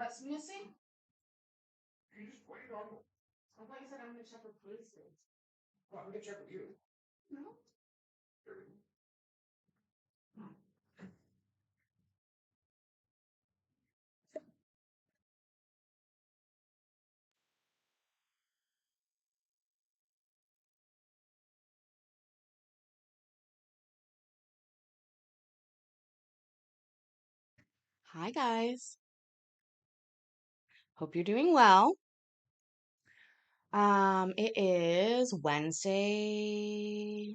What's missing? You just wait on. I thought you said I'm gonna check with police things. Well, I'm gonna check with you. No. Hi guys. Hope you're doing well. It is Wednesday,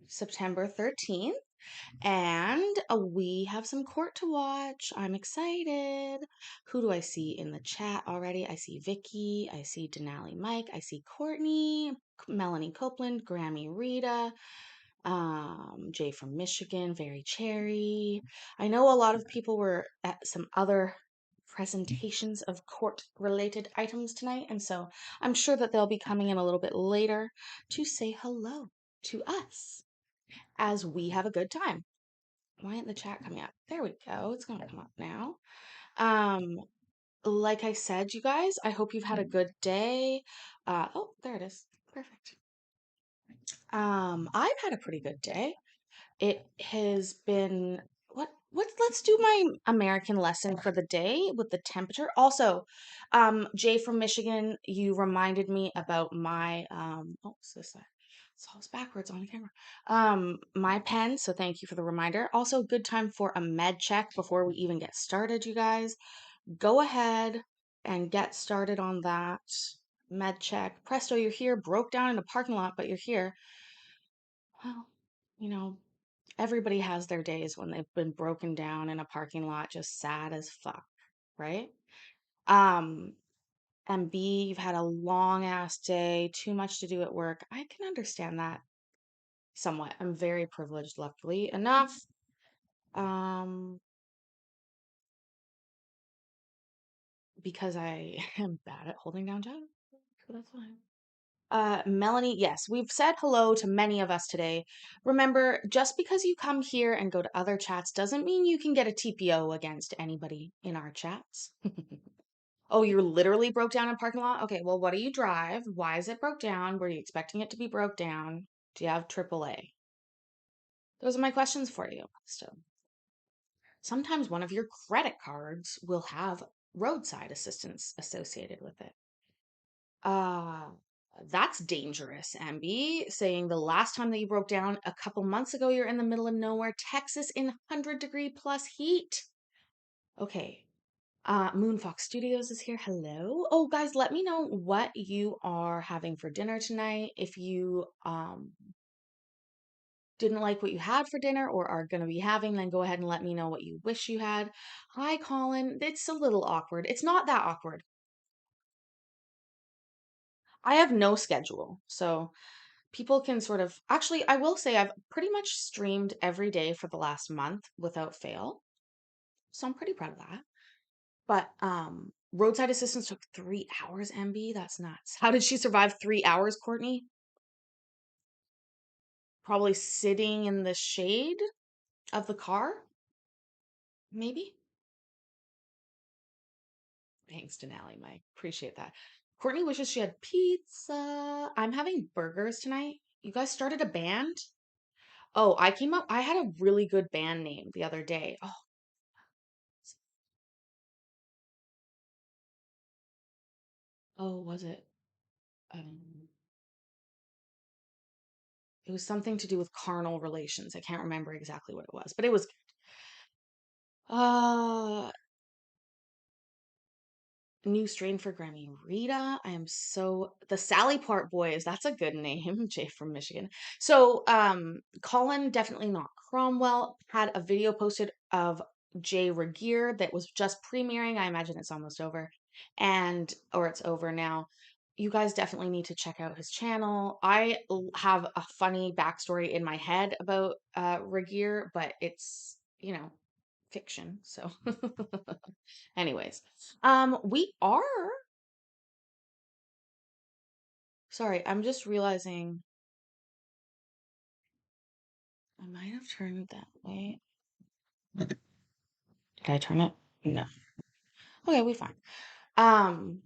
September 13th, and we have some court to watch. I'm excited. Who do I see in the chat already? I see Vicky, I see Denali Mike, I see Courtney, Melanie Copeland, Grammy Rita, Jay from Michigan, Very Cherry. I know a lot of people were at some other presentations of court related items tonight, and so I'm sure that they'll be coming in a little bit later to say hello to us as we have a good time. Why isn't the chat coming up? There we go. It's going to come up now. Um, like I said, you guys, I hope you've had a good day. Oh, there it is. Perfect. I've had a pretty good day. It has been what let's do my American lesson for the day with the temperature. Also, Jay from Michigan, you reminded me about my oh, so this side. It's always backwards on the camera. My pen, so thank you for the reminder. Also, good time for a med check before we even get started, you guys. Go ahead and get started on that med check. Presto, you're here. Broke down in a parking lot, but you're here. Well, you know, everybody has their days when they've been broken down in a parking lot, just sad as fuck, right? Um, and B, you've had a long ass day, too much to do at work. I can understand that somewhat. I'm very privileged, luckily enough. Um, because I am bad at holding down jobs. So that's fine. Melanie, yes, we've said hello to many of us today. Remember, just because you come here and go to other chats doesn't mean you can get a TPO against anybody in our chats. Oh, you're literally broke down in a parking lot? Okay, well, what do you drive? Why is it broke down? Were you expecting it to be broke down? Do you have AAA? Those are my questions for you. So sometimes one of your credit cards will have roadside assistance associated with it. Uh, that's dangerous, Amby. Saying the last time that you broke down a couple months ago, you're in the middle of nowhere, Texas in 100-degree plus heat. Okay. Moonfox Studios is here. Hello. Oh, guys, let me know what you are having for dinner tonight. If you didn't like what you had for dinner or are going to be having, then go ahead and let me know what you wish you had. Hi, Colin. It's a little awkward. It's not that awkward. I have no schedule. So people can sort of actually, I will say I've pretty much streamed every day for the last month without fail. So I'm pretty proud of that. But roadside assistance took 3 hours, MB. That's nuts. How did she survive 3 hours, Courtney? Probably sitting in the shade of the car, maybe. Thanks, Denali, Mike. Appreciate that. Courtney wishes she had pizza. I'm having burgers tonight. You guys started a band? Oh, I had a really good band name the other day. Oh, was it? Um, it was something to do with carnal relations. I can't remember exactly what it was, but it was uh new strain for Grammy Rita. I am so the Sally Part Boys. That's a good name. Jay from Michigan. So Colin, definitely not Cromwell, had a video posted of Jay Regier that was just premiering. I imagine it's almost over. And or it's over now. You guys definitely need to check out his channel. Have a funny backstory in my head about Regier, but it's, fiction. So anyways, we are sorry, I'm just realizing I might have turned that way. Did I turn it? No. Okay, we fine. Um,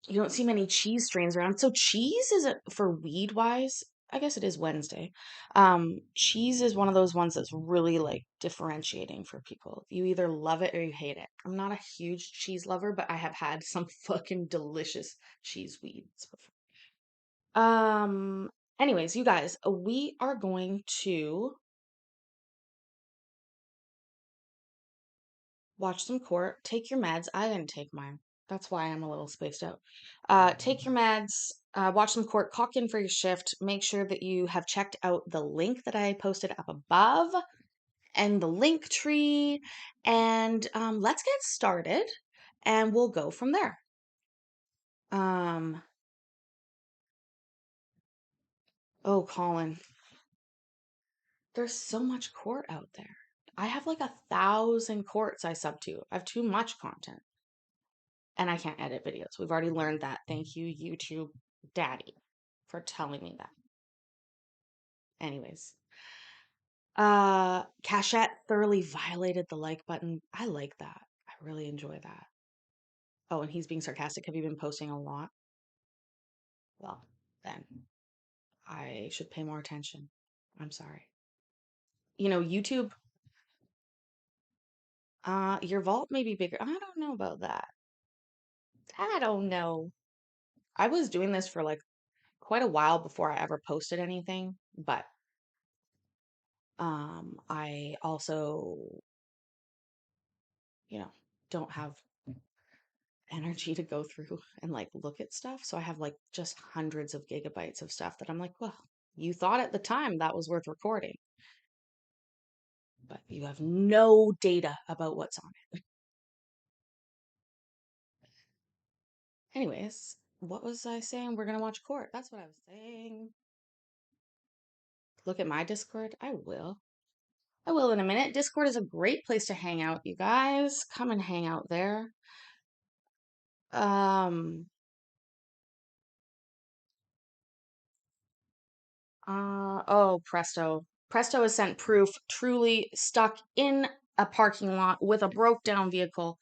you don't see many cheese strains around. So cheese is for weed wise, I guess it is Wednesday. Cheese is one of those ones that's really like differentiating for people. You either love it or you hate it. I'm not a huge cheese lover, but I have had some fucking delicious cheese weeds before. Anyways, you guys, we are going to watch some court, take your meds. I didn't take mine. That's why I'm a little spaced out. Take your meds, watch some court, clock in for your shift. Make sure that you have checked out the link that I posted up above and the link tree. And let's get started and we'll go from there. Oh, Colin, there's so much court out there. I have like 1,000 courts I sub to. I have too much content. And I can't edit videos. We've already learned that. Thank you, YouTube Daddy, for telling me that. Anyways. Cachette thoroughly violated the like button. I like that. I really enjoy that. Oh, and he's being sarcastic. Have you been posting a lot? Well, then I should pay more attention. I'm sorry. You know, YouTube, your vault may be bigger. I don't know about that. I don't know. I was doing this for like quite a while before I ever posted anything, but I also, don't have energy to go through and like look at stuff. So I have like just hundreds of gigabytes of stuff that I'm like, well, you thought at the time that was worth recording, but you have no data about what's on it. Anyways, what was I saying? We're gonna watch court. That's what I was saying. Look at my Discord. I will. I will in a minute. Discord is a great place to hang out, you guys. Come and hang out there. Oh, Presto. Presto has sent proof truly stuck in a parking lot with a broke down vehicle.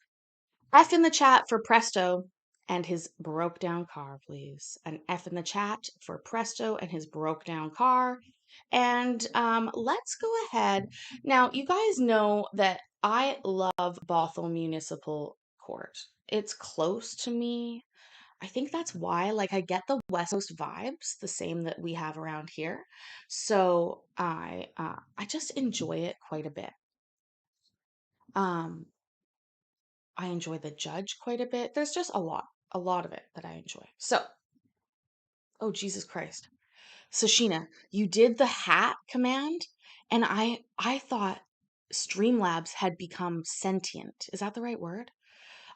F in the chat for Presto and his broke down car, please. An F in the chat for Presto and his broke down car. And let's go ahead. Now, you guys know that I love Bothell Municipal Court. It's close to me. I think that's why, like, I get the West Coast vibes, the same that we have around here. So I just enjoy it quite a bit. Um, I enjoy the judge quite a bit. There's just a lot of it that I enjoy. So, oh Jesus Christ, Sashina, you did the hat command, and I thought Streamlabs had become sentient. Is that the right word?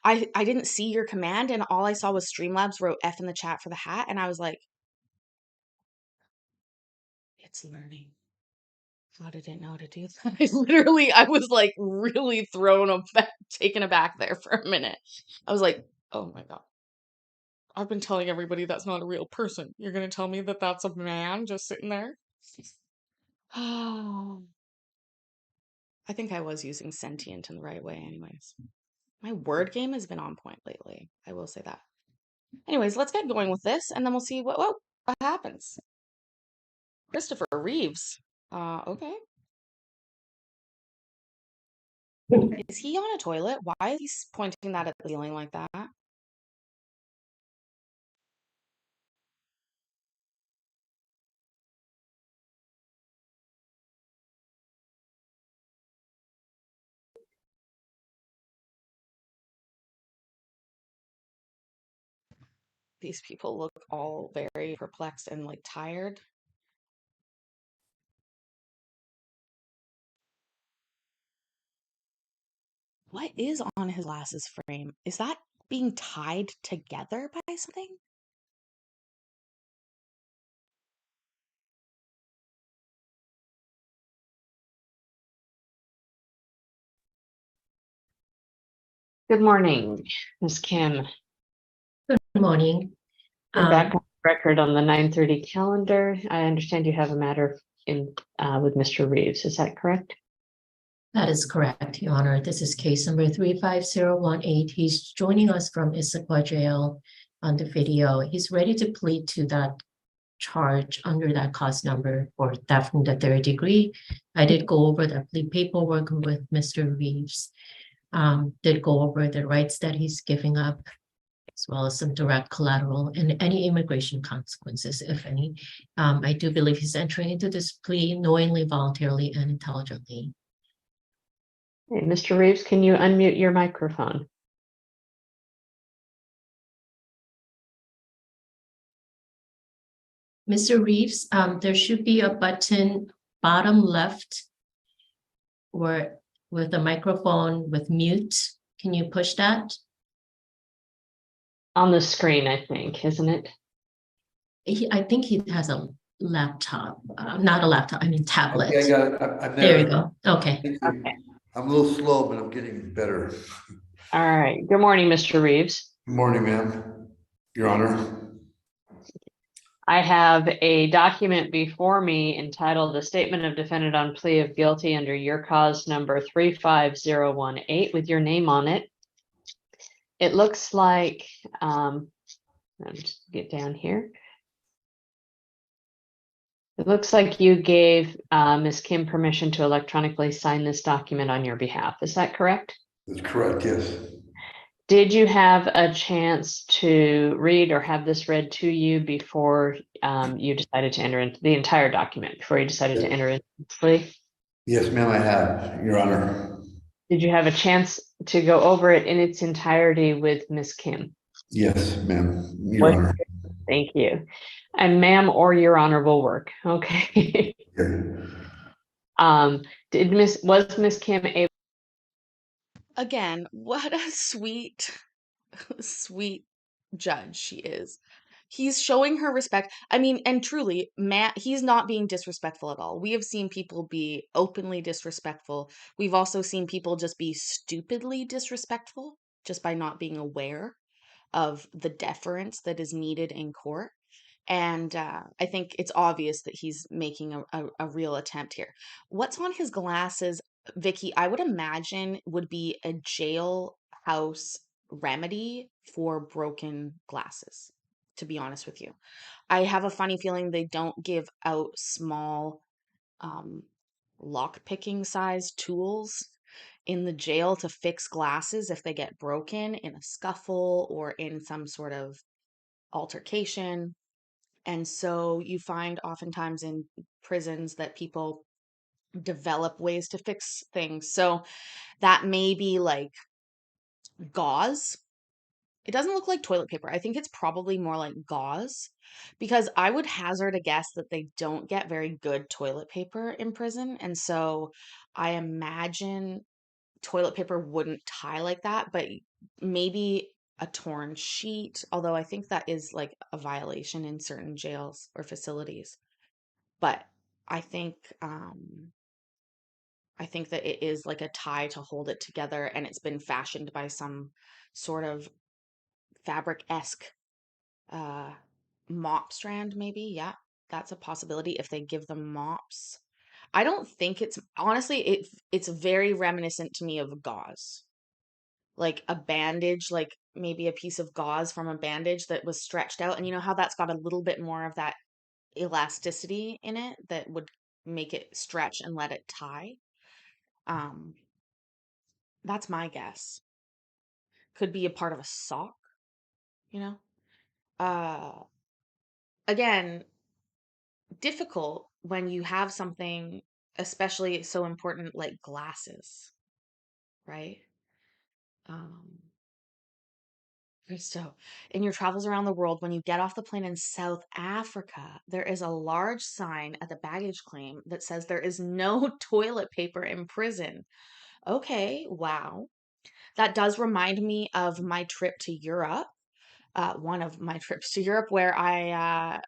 I didn't see your command, and all I saw was Streamlabs wrote F in the chat for the hat, and I was like, it's learning. How did it know to do that? I was like really taken aback there for a minute. I was like, oh my God. I've been telling everybody that's not a real person. You're going to tell me that that's a man just sitting there? Oh, I think I was using sentient in the right way, anyways. My word game has been on point lately. I will say that. Anyways, let's get going with this, and then we'll see what happens. Christopher Reeves. Okay. Is he on a toilet? Why is he pointing that at the ceiling like that? These people look all very perplexed and like tired. What is on his glasses frame? Is that being tied together by something? Good morning, Ms. Kim. Good morning. We're back on record on the 9:30 calendar. I understand you have a matter in with Mr. Reeves. Is that correct? That is correct, Your Honor. This is case number 35018. He's joining us from Issaquah Jail on the video. He's ready to plead to that charge under that cause number for theft from the third degree. I did go over the plea paperwork with Mr. Reeves. Did go over the rights that he's giving up, as well as some direct collateral and any immigration consequences, if any. I do believe he's entering into this plea knowingly, voluntarily, and intelligently. Hey, Mr. Reeves, can you unmute your microphone? Mr. Reeves, there should be a button bottom left or with a microphone with mute. Can you push that? On the screen, I think, isn't it? I think he has a laptop, not a laptop, I mean tablet. Okay, I got it. I'm There there. you go. Okay. Okay. I'm a little slow, but I'm getting better. All right. Good morning, Mr. Reeves. Good morning, ma'am. Your Honor. I have a document before me entitled "The Statement of Defendant on Plea of Guilty under your cause number 35018" with your name on it. It looks like, I'll just get down here. It looks like you gave Ms. Kim permission to electronically sign this document on your behalf. Is that correct? That's correct, yes. Did you have a chance to read or have this read to you before you decided to enter into the entire document, before you decided to enter into the plea? Yes, ma'am, I have, Your Honor. Did you have a chance to go over it in its entirety with Ms. Kim? Yes, ma'am, Your Honor. Thank you. And ma'am or Your Honor will work. Okay. Okay. Was Ms. Kim able? Again, what a sweet, sweet judge she is. He's showing her respect. I mean, and truly, Matt, he's not being disrespectful at all. We have seen people be openly disrespectful. We've also seen people just be stupidly disrespectful just by not being aware of the deference that is needed in court. And I think it's obvious that he's making a real attempt here. What's on his glasses, Vicky, I would imagine would be a jailhouse remedy for broken glasses, to be honest with you. I have a funny feeling they don't give out small lock picking size tools in the jail to fix glasses if they get broken in a scuffle or in some sort of altercation. And so you find oftentimes in prisons that people develop ways to fix things. So that may be like gauze. It doesn't look like toilet paper. I think it's probably more like gauze because I would hazard a guess that they don't get very good toilet paper in prison. And so I imagine toilet paper wouldn't tie like that, but maybe a torn sheet, although I think that is like a violation in certain jails or facilities. But I think I think that it is like a tie to hold it together and it's been fashioned by some sort of fabric-esque mop strand maybe. Yeah, that's a possibility if they give them mops. I don't think it's honestly it's very reminiscent to me of gauze. Like a bandage, like maybe a piece of gauze from a bandage that was stretched out. And you know how that's got a little bit more of that elasticity in it that would make it stretch and let it tie. Um, that's my guess. Could be a part of a sock, you know? Uh, again, difficult when you have something especially so important like glasses, right? Um, So, in your travels around the world, when you get off the plane in South Africa, there is a large sign at the baggage claim that says there is no toilet paper in prison. Okay, wow. That does remind me of my trip to Europe, one of my trips to Europe where I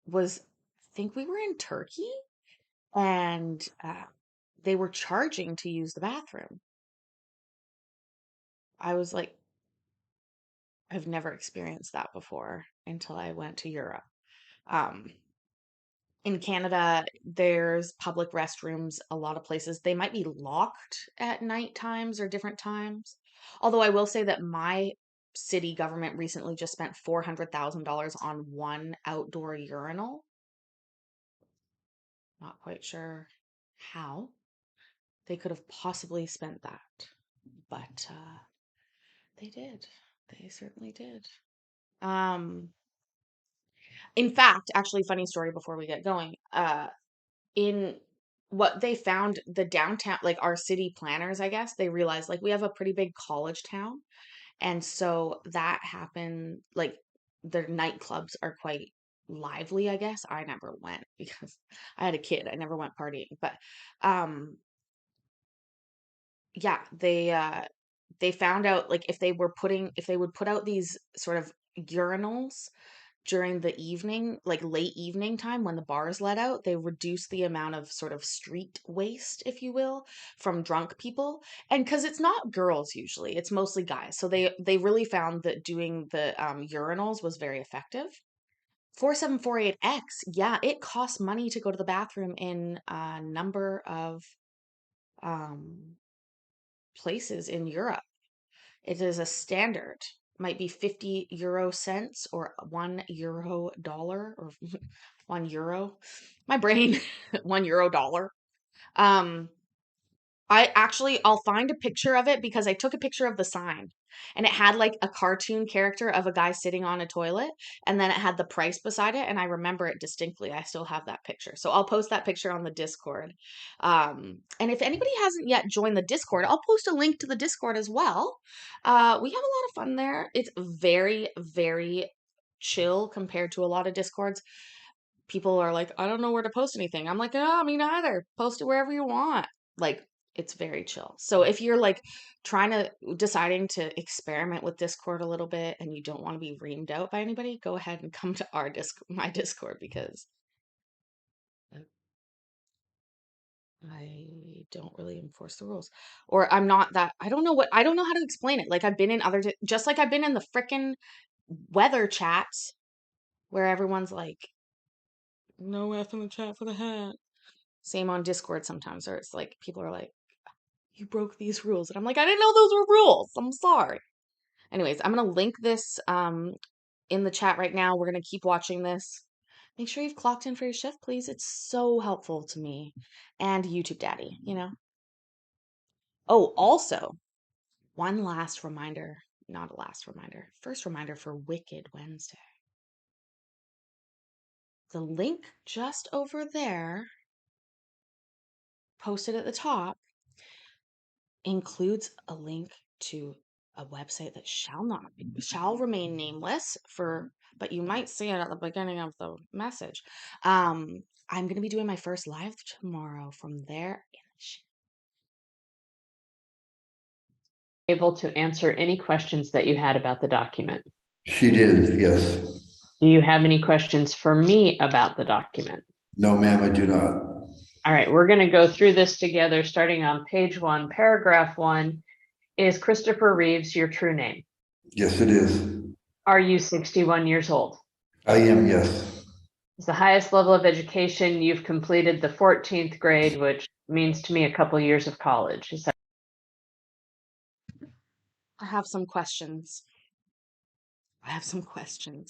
was, I think we were in Turkey and they were charging to use the bathroom. I was like, I've never experienced that before until I went to Europe. Um, In Canada, there's public restrooms a lot of places. They might be locked at night times or different times. Although I will say that my city government recently just spent $400,000 on one outdoor urinal. Not quite sure how they could have possibly spent that, but they did. They certainly did. Um, in fact, actually, funny story before we get going. In what they found, the downtown, like our city planners, I guess, they realized like we have a pretty big college town. And so that happened, like the nightclubs are quite lively, I guess. I never went because I had a kid. I never went partying. But um yeah, they found out like if they would put out these sort of urinals during the evening, like late evening time when the bars let out, they reduce the amount of sort of street waste, if you will, from drunk people. And because it's not girls usually, it's mostly guys. So they really found that doing the urinals was very effective. 4748X, yeah, it costs money to go to the bathroom in a number of um, places in Europe. It is a standard. Might be 50 euro cents or €1 dollar or €1. My brain, €1 dollar. Um, I'll find a picture of it because I took a picture of the sign and it had like a cartoon character of a guy sitting on a toilet and then it had the price beside it and I remember it distinctly. I still have that picture. So I'll post that picture on the Discord. And if anybody hasn't yet joined the Discord, I'll post a link to the Discord as well. We have a lot of fun there. It's very, very chill compared to a lot of Discords. People are like, I don't know where to post anything. I'm like, oh, me neither. Post it wherever you want. Like, it's very chill. So if you're like deciding to experiment with Discord a little bit and you don't want to be reamed out by anybody, go ahead and come to my Discord because I don't really enforce the rules. Or I don't know I don't know how to explain it. Like I've been in just like I've been in the frickin' weather chats where everyone's like, no F in the chat for the hat. Same on Discord sometimes, or it's like people are like, you broke these rules. And I'm like, I didn't know those were rules. I'm sorry. Anyways, I'm gonna link this in the chat right now. We're gonna keep watching this. Make sure you've clocked in for your shift, please. It's so helpful to me and YouTube Daddy, you know. Oh, also, one last reminder, not a last reminder, first reminder for Wicked Wednesday. The link just over there, posted at the top, includes a link to a website that shall remain nameless but you might see it at the beginning of the message. I'm going to be doing my first live tomorrow from there. Able to answer any questions that you had about the document. She did, yes. Do you have any questions for me about the document? No, ma'am, I do not. All right, we're going to go through this together starting on page 1, paragraph 1. Is Christopher Reeves your true name? Yes, it is. Are you 61 years old? I am, yes. Is the highest level of education you've completed the 14th grade, which means to me a couple years of college? Is that I have some questions.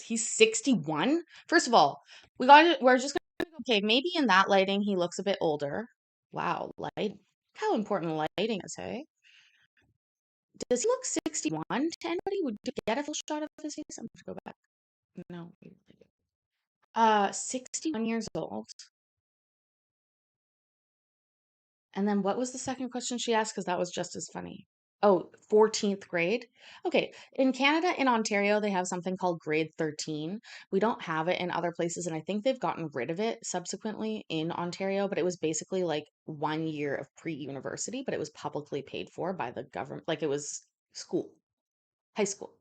He's 61. First of all, we're just gonna, okay, maybe in that lighting he looks a bit older. Wow, how important lighting is, hey? Does he look 61 to anybody? Would you get a full shot of his face? I'm gonna go back. No. 61 years old. And then what was the second question she asked? Because that was just as funny. Oh, 14th grade. Okay. In Canada, in Ontario, they have something called grade 13. We don't have it in other places, and I think they've gotten rid of it subsequently in Ontario, but it was basically like 1 year of pre-university, but it was publicly paid for by the government. Like it was school, high school.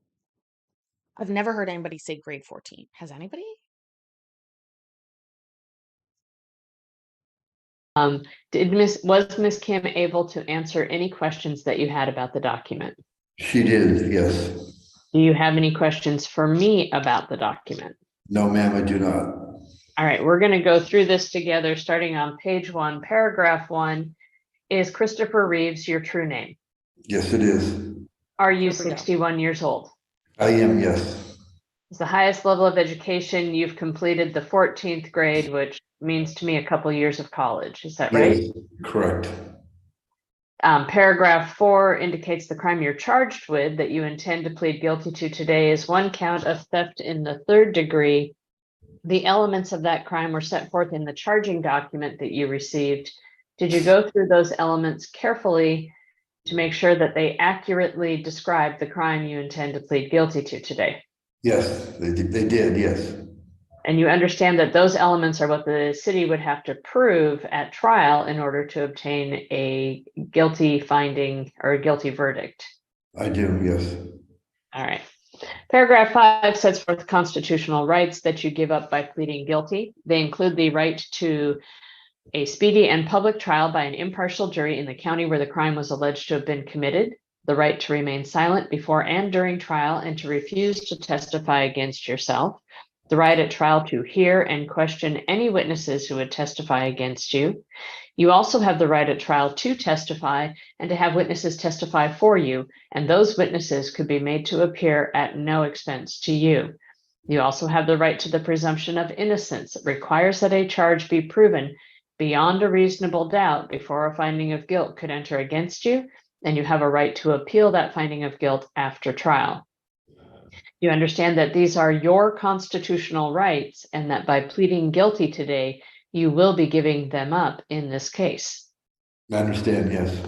I've never heard anybody say grade 14. Has anybody? Was Miss Kim able to answer any questions that you had about the document? She did, yes. Do you have any questions for me about the document? No, ma'am, I do not. All right, we're going to go through this together, starting on page 1, paragraph 1. Is Christopher Reeves your true name? Yes, it is. Are you Here we go. 61 years old? I am, yes. Is the highest level of education you've completed the 14th grade, which means to me a couple years of college. Is that right? Yes, correct. Paragraph 4 indicates the crime you're charged with that you intend to plead guilty to today is one count of theft in the 3rd degree. The elements of that crime were set forth in the charging document that you received. Did you go through those elements carefully to make sure that they accurately describe the crime you intend to plead guilty to today? Yes, they did, yes. And you understand that those elements are what the city would have to prove at trial in order to obtain a guilty finding or a guilty verdict. I do, yes. All right. Paragraph 5 sets forth constitutional rights that you give up by pleading guilty. They include the right to a speedy and public trial by an impartial jury in the county where the crime was alleged to have been committed, the right to remain silent before and during trial and to refuse to testify against yourself, the right at trial to hear and question any witnesses who would testify against you. You also have the right at trial to testify and to have witnesses testify for you, and those witnesses could be made to appear at no expense to you. You also have the right to the presumption of innocence. It requires that a charge be proven beyond a reasonable doubt before a finding of guilt could enter against you, and you have a right to appeal that finding of guilt after trial. You understand that these are your constitutional rights and that by pleading guilty today, you will be giving them up in this case. I understand, yes.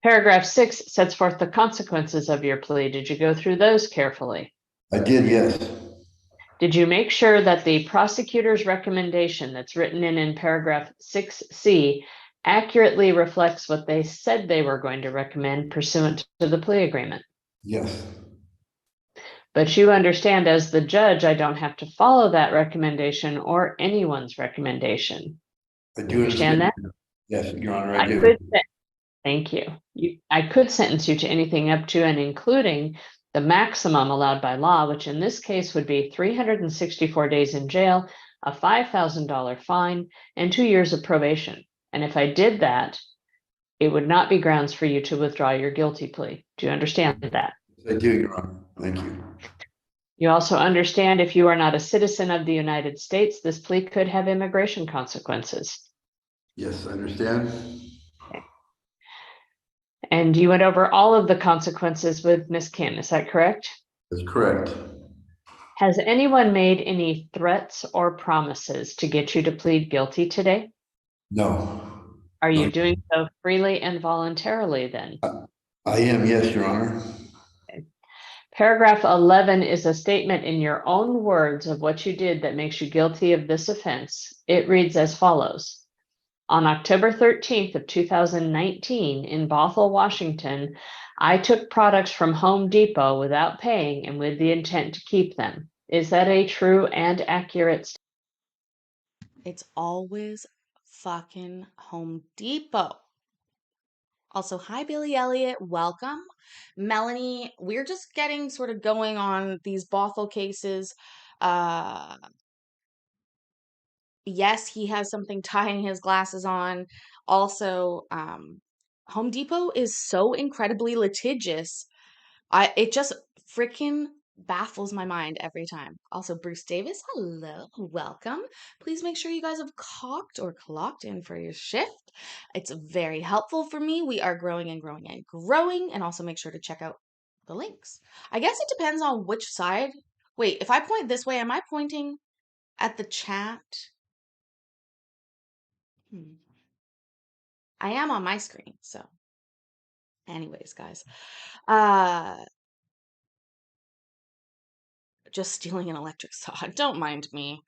Paragraph 6 sets forth the consequences of your plea. Did you go through those carefully? I did, yes. Did you make sure that the prosecutor's recommendation that's written in paragraph 6C accurately reflects what they said they were going to recommend pursuant to the plea agreement? Yes, But you understand as the judge, I don't have to follow that recommendation or anyone's recommendation. I You do understand that? Yes, Your Honor, I I do. could, thank you. I could sentence you to anything up to and including the maximum allowed by law, which in this case would be 364 days in jail, a $5,000 fine, and 2 years of probation. And if I did that, it would not be grounds for you to withdraw your guilty plea. Do you understand that? I do, Your Honor. Thank you. You also understand if you are not a citizen of the United States, this plea could have immigration consequences. Yes, I understand. And you went over all of the consequences with Ms. Kim, is that correct? That's correct. Has anyone made any threats or promises to get you to plead guilty today? No. Are No. you doing so freely and voluntarily then? I am, yes, Your Honor. Paragraph 11 is a statement in your own words of what you did that makes you guilty of this offense. It reads as follows. On October 13th of 2019 in Bothell, Washington, I took products from Home Depot without paying and with the intent to keep them. Is that a true and accurate statement? It's always fucking Home Depot. Also, hi, Billy Elliott. Welcome. Melanie, we're just getting sort of going on these Bothell cases. Uh, yes, he has something tying his glasses on. Also, Home Depot is so incredibly litigious. It just freaking baffles my mind every time. Also, Bruce Davis, hello, welcome. Please make sure you guys have cocked or clocked in for your shift. It's very helpful for me. We are growing and growing and growing. And also make sure to check out the links. I guess it depends on which side. Wait, if I point this way, am I pointing at the chat? I am on my screen, so anyways, guys. Just stealing an electric saw. Don't mind me.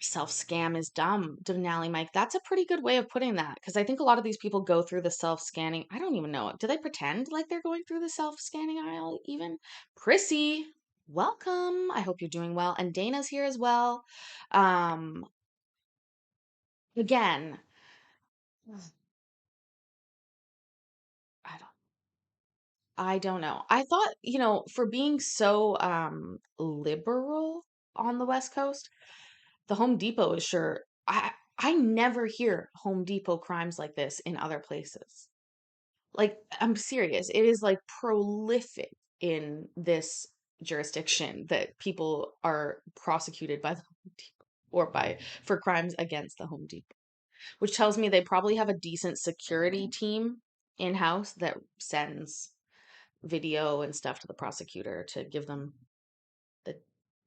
Self-scam is dumb, Denali Mike. That's a pretty good way of putting that because I think a lot of these people go through the self-scanning. I don't even know. Do they pretend like they're going through the self-scanning aisle even? Prissy, welcome. I hope you're doing well. And Dana's here as well. Again, I don't know. I thought, for being so liberal on the West Coast. The Home Depot is sure. I never hear Home Depot crimes like this in other places. Like, I'm serious. It is like prolific in this jurisdiction that people are prosecuted by the Home Depot or by for crimes against the Home Depot, which tells me they probably have a decent security team in-house that sends video and stuff to the prosecutor to give them the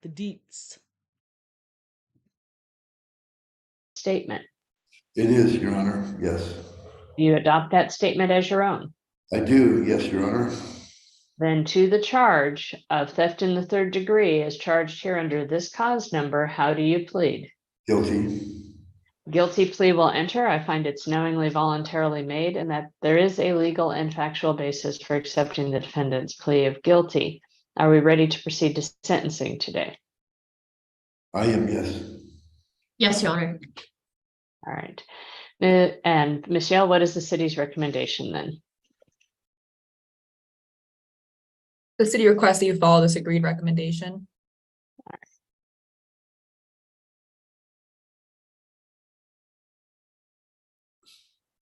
the deets. Statement. It is, Your Honor. Yes. Do you adopt that statement as your own? I do. Yes, Your Honor. Then to the charge of theft in the third degree as charged here under this cause number, how do you plead? Guilty. Guilty plea will enter. I find it's knowingly voluntarily made and that there is a legal and factual basis for accepting the defendant's plea of guilty. Are we ready to proceed to sentencing today? I am, yes. Yes, Your Honor. All right. And Michelle, what is the city's recommendation then? The city requests that you follow this agreed recommendation.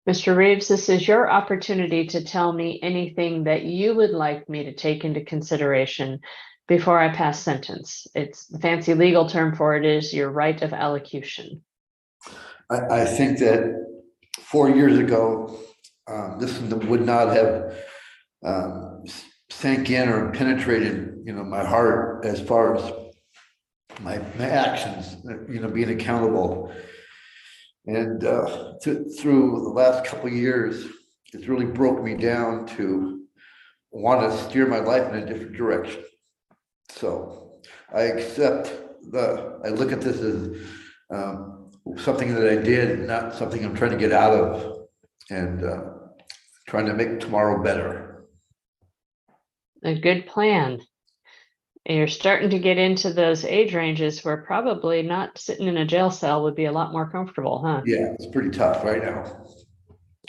Mr. Reeves, this is your opportunity to tell me anything that you would like me to take into consideration before I pass sentence. It's the fancy legal term for it is your right of allocution. I think that 4 years ago, this would not have sank in or penetrated, my heart as far as my actions, being accountable. And through the last couple of years, it's really broke me down to want to steer my life in a different direction. So I look at this as something that I did, not something I'm trying to get out of, and trying to make tomorrow better. A good plan. You're starting to get into those age ranges where probably not sitting in a jail cell would be a lot more comfortable, huh? Yeah, it's pretty tough right now.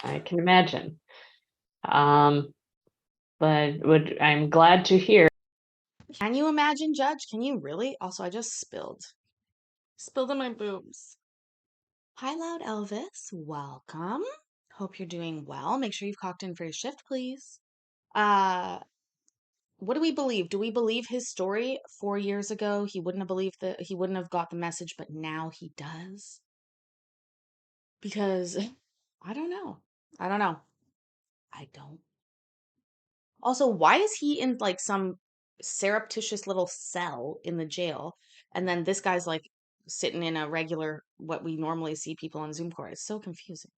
I can imagine. But I'm glad to hear. Can you imagine, Judge? Can you really? Also, I just spilled on my boobs. Hi, Loud Elvis. Welcome. Hope you're doing well. Make sure you've clocked in for your shift, please. What do we believe? Do we believe his story 4 years ago? He wouldn't have got the message, but now he does. Because I don't know. I don't. Also, why is he in like some surreptitious little cell in the jail, and then this guy's like sitting in a regular what we normally see people on Zoom court? It's so confusing.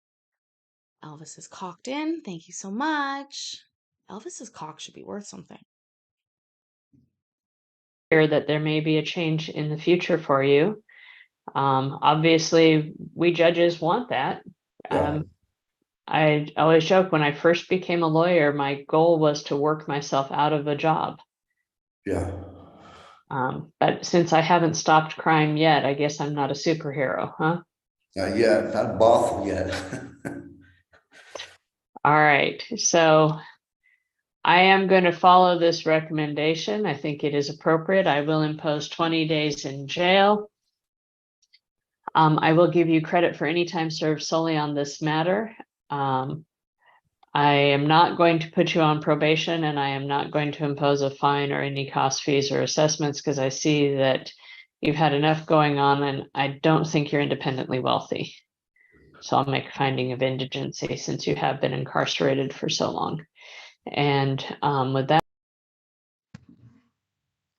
Elvis is cocked in. Thank you so much. Elvis's cock should be worth something. That there may be a change in the future for you. Obviously, we judges want that. Yeah. I always joke when I first became a lawyer, my goal was to work myself out of a job. Yeah. But since I haven't stopped crime yet, I guess I'm not a superhero, huh? Yeah, not Bothell yet. All right, so I am going to follow this recommendation. I think it is appropriate. I will impose 20 days in jail. I will give you credit for any time served solely on this matter. I am not going to put you on probation, and I am not going to impose a fine or any cost, fees, or assessments because I see that you've had enough going on and I don't think you're independently wealthy. So I'll make a finding of indigency since you have been incarcerated for so long. And with that,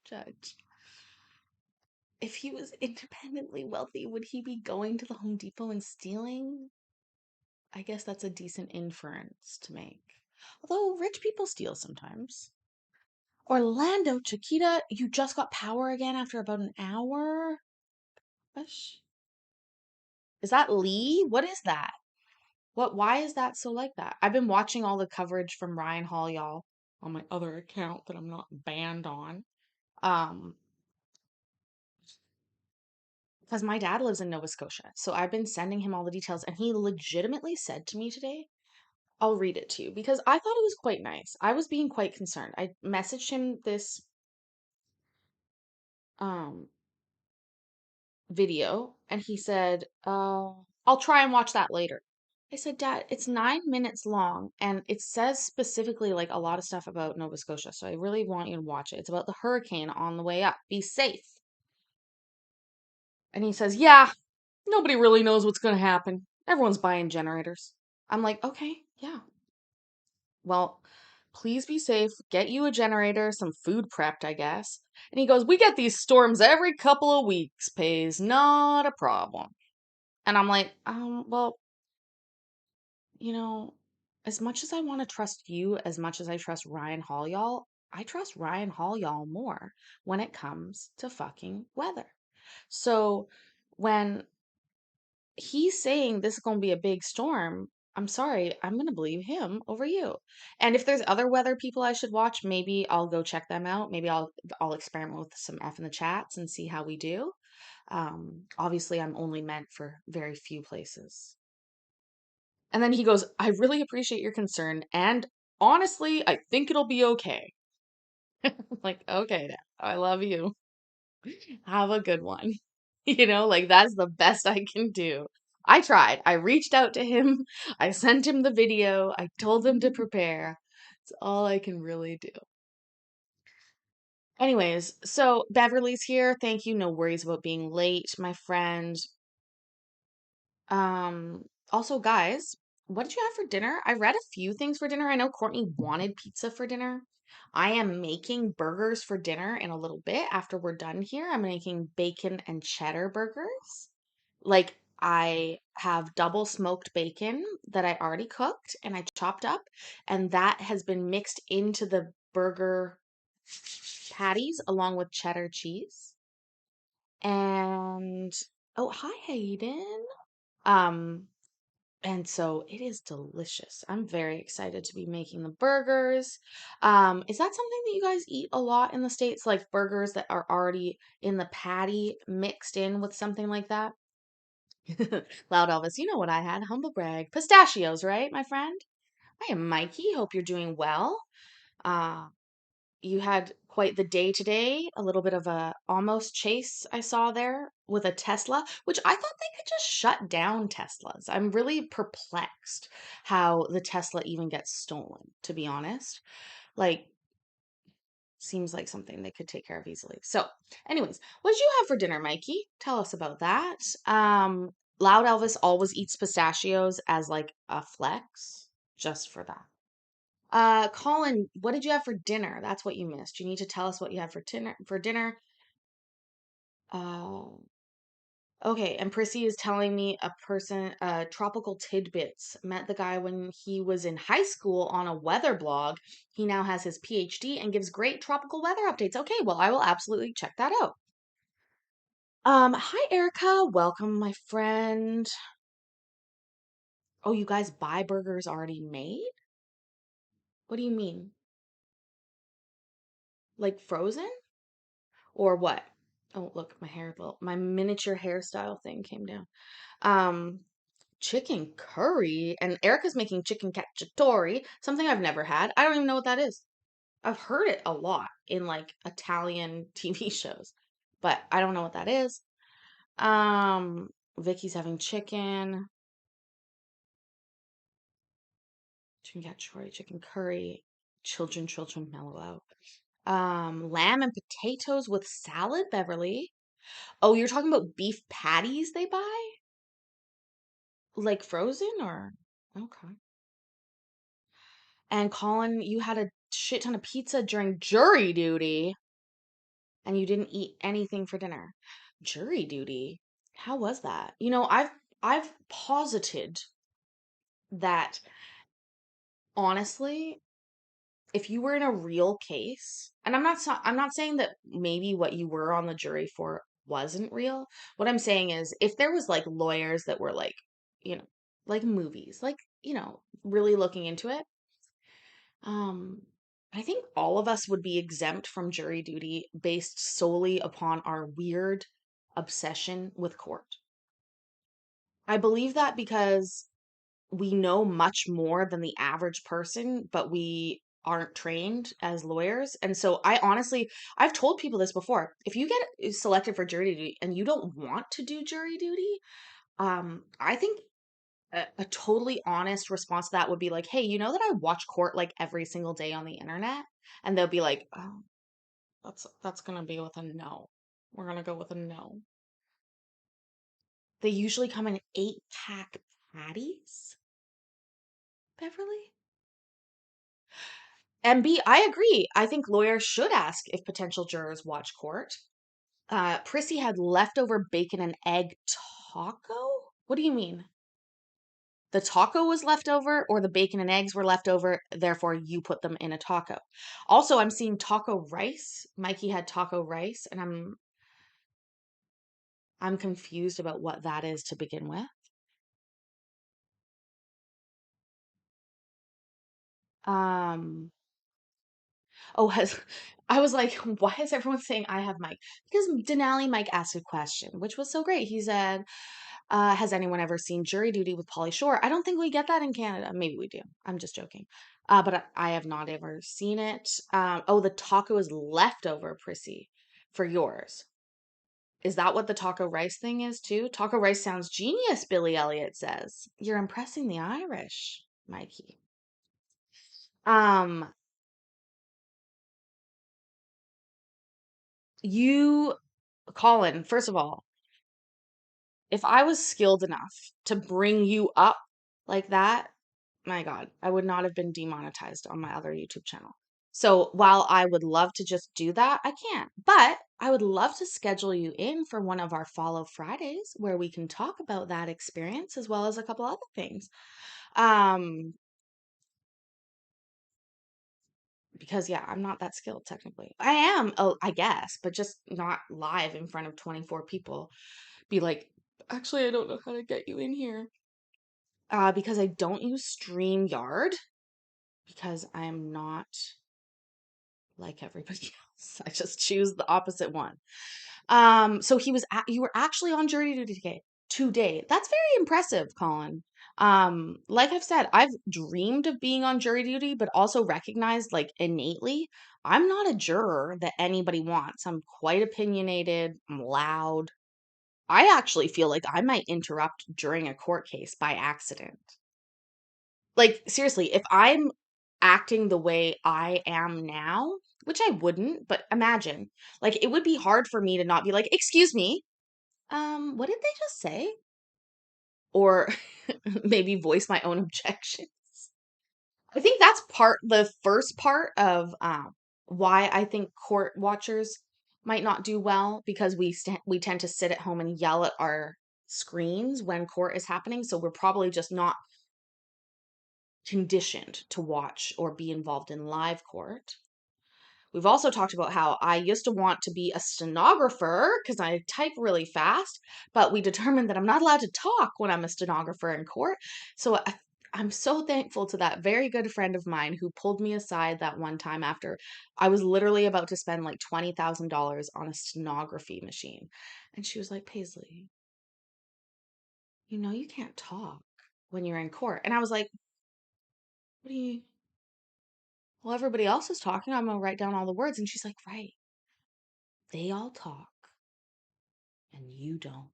Judge, if he was independently wealthy, would he be going to the Home Depot and stealing? I guess that's a decent inference to make. Although rich people steal sometimes. Orlando, Chiquita, you just got power again after about an hour? Gosh. Is that Lee? What is that? Why is that so like that? I've been watching all the coverage from Ryan Hall, y'all, on my other account that I'm not banned on. Because my dad lives in Nova Scotia. So I've been sending him all the details, and he legitimately said to me today, I'll read it to you because I thought it was quite nice. I was being quite concerned. I messaged him this video and he said, I'll try and watch that later. I said, Dad, it's 9 minutes long and it says specifically like a lot of stuff about Nova Scotia. So I really want you to watch it. It's about the hurricane on the way up. Be safe. And he says, yeah, nobody really knows what's going to happen. Everyone's buying generators. I'm like, okay, yeah. Well, please be safe. Get you a generator, some food prepped, I guess. And he goes, we get these storms every couple of weeks, Pays. Not a problem. And I'm like, well, you know, as much as I want to trust you, as much as I trust Ryan Hall, y'all, I trust Ryan Hall, y'all, more when it comes to fucking weather. So when he's saying this is going to be a big storm, I'm sorry, I'm going to believe him over you. And if there's other weather people I should watch, maybe I'll go check them out. Maybe I'll experiment with some F in the chats and see how we do. Obviously, I'm only meant for very few places. And then he goes, I really appreciate your concern. And honestly, I think it'll be okay. I'm like, okay, Dad, I love you. Have a good one. Like that's the best I can do. I tried. I reached out to him. I sent him the video. I told him to prepare. It's all I can really do. Anyways, so Beverly's here. Thank you. No worries about being late, my friend. Also, guys, what did you have for dinner? I read a few things for dinner. I know Courtney wanted pizza for dinner. I am making burgers for dinner in a little bit after we're done here. I'm making bacon and cheddar burgers. Like, I have double smoked bacon that I already cooked and I chopped up, and that has been mixed into the burger patties along with cheddar cheese. And oh, hi Hayden. Um, and so it is delicious. I'm very excited to be making the burgers. Is that something that you guys eat a lot in the States? Like burgers that are already in the patty mixed in with something like that? Loud Elvis, you know what I had? Humble brag. Pistachios, right, my friend? I am Mikey. Hope you're doing well. Uh, you had quite the day today. A little bit of a almost chase I saw there with a Tesla, which I thought they could just shut down Teslas. I'm really perplexed how the Tesla even gets stolen, to be honest. Like, seems like something they could take care of easily. So, anyways, what did you have for dinner, Mikey? Tell us about that. Loud Elvis always eats pistachios as like a flex, just for that. Colin, what did you have for dinner? That's what you missed. You need to tell us what you had for dinner. Uh, okay, and Prissy is telling me Tropical Tidbits met the guy when he was in high school on a weather blog. He now has his PhD and gives great tropical weather updates. Okay, well, I will absolutely check that out. Hi Erica, welcome, my friend. Oh, you guys buy burgers already made? What do you mean? Like frozen? Or what? Oh, look, my miniature hairstyle thing came down. Um, Chicken curry, and Erica's making chicken cacciatore, something I've never had. I don't even know what that is. I've heard it a lot in like Italian TV shows, but I don't know what that is. Vicky's having chicken cacciatore, chicken curry. Children mellow out. Lamb and potatoes with salad, Beverly. Oh, you're talking about beef patties they buy? Like frozen or okay. And Colin, you had a shit ton of pizza during jury duty and you didn't eat anything for dinner. Jury duty? How was that? I've posited that honestly, if you were in a real case, and I'm not saying that maybe what you were on the jury for wasn't real. What I'm saying is if there was like lawyers that were like, you know, like movies, like, really looking into it, um I think all of us would be exempt from jury duty based solely upon our weird obsession with court. I believe that because we know much more than the average person, but we aren't trained as lawyers. And so I've told people this before. If you get selected for jury duty and you don't want to do jury duty, I think a totally honest response to that would be like, hey, you know that I watch court like every single day on the internet? And they'll be like, oh, that's gonna be with a no. We're gonna go with a no. They usually come in 8-pack patties, Beverly. And B, I agree. I think lawyers should ask if potential jurors watch court. Prissy had leftover bacon and egg taco? What do you mean? The taco was left over or the bacon and eggs were left over, therefore you put them in a taco. Also, I'm seeing taco rice. Mikey had taco rice, and I'm confused about what that is to begin with. Um, oh, I was like, why is everyone saying I have Mike? Because Denali Mike asked a question, which was so great. He said, has anyone ever seen Jury Duty with Pauly Shore? I don't think we get that in Canada. Maybe we do. I'm just joking. But I have not ever seen it. Oh, the taco is leftover, Prissy, for yours. Is that what the taco rice thing is too? Taco rice sounds genius, Billy Elliot says. You're impressing the Irish, Mikey. Um, you, Colin, first of all, if I was skilled enough to bring you up like that, my God, I would not have been demonetized on my other YouTube channel. So while I would love to just do that, I can't. But I would love to schedule you in for one of our Follow Fridays where we can talk about that experience as well as a couple other things. Um, because yeah, I'm not that skilled technically. I am, oh, I guess, but just not live in front of 24 people. Be like, actually, I don't know how to get you in here. Because I don't use StreamYard because I'm not like everybody else. I just choose the opposite one. So you were actually on jury duty today. That's very impressive, Colin. Like I've said, I've dreamed of being on jury duty, but also recognized like innately, I'm not a juror that anybody wants. I'm quite opinionated, I'm loud. I actually feel like I might interrupt during a court case by accident. Like, seriously, if I'm acting the way I am now, which I wouldn't, but imagine, like, it would be hard for me to not be like, "Excuse me, what did they just say?" Or maybe voice my own objections. I think that's the first part of why I think court watchers might not do well because we tend to sit at home and yell at our screens when court is happening, so we're probably just not conditioned to watch or be involved in live court. We've also talked about how I used to want to be a stenographer because I type really fast, but we determined that I'm not allowed to talk when I'm a stenographer in court. So I'm so thankful to that very good friend of mine who pulled me aside that one time after I was literally about to spend like $20,000 on a stenography machine. And she was like, Paisley, you know you can't talk when you're in court. And I was like, what do you well, everybody else is talking. I'm gonna write down all the words. And she's like, right. They all talk and you don't.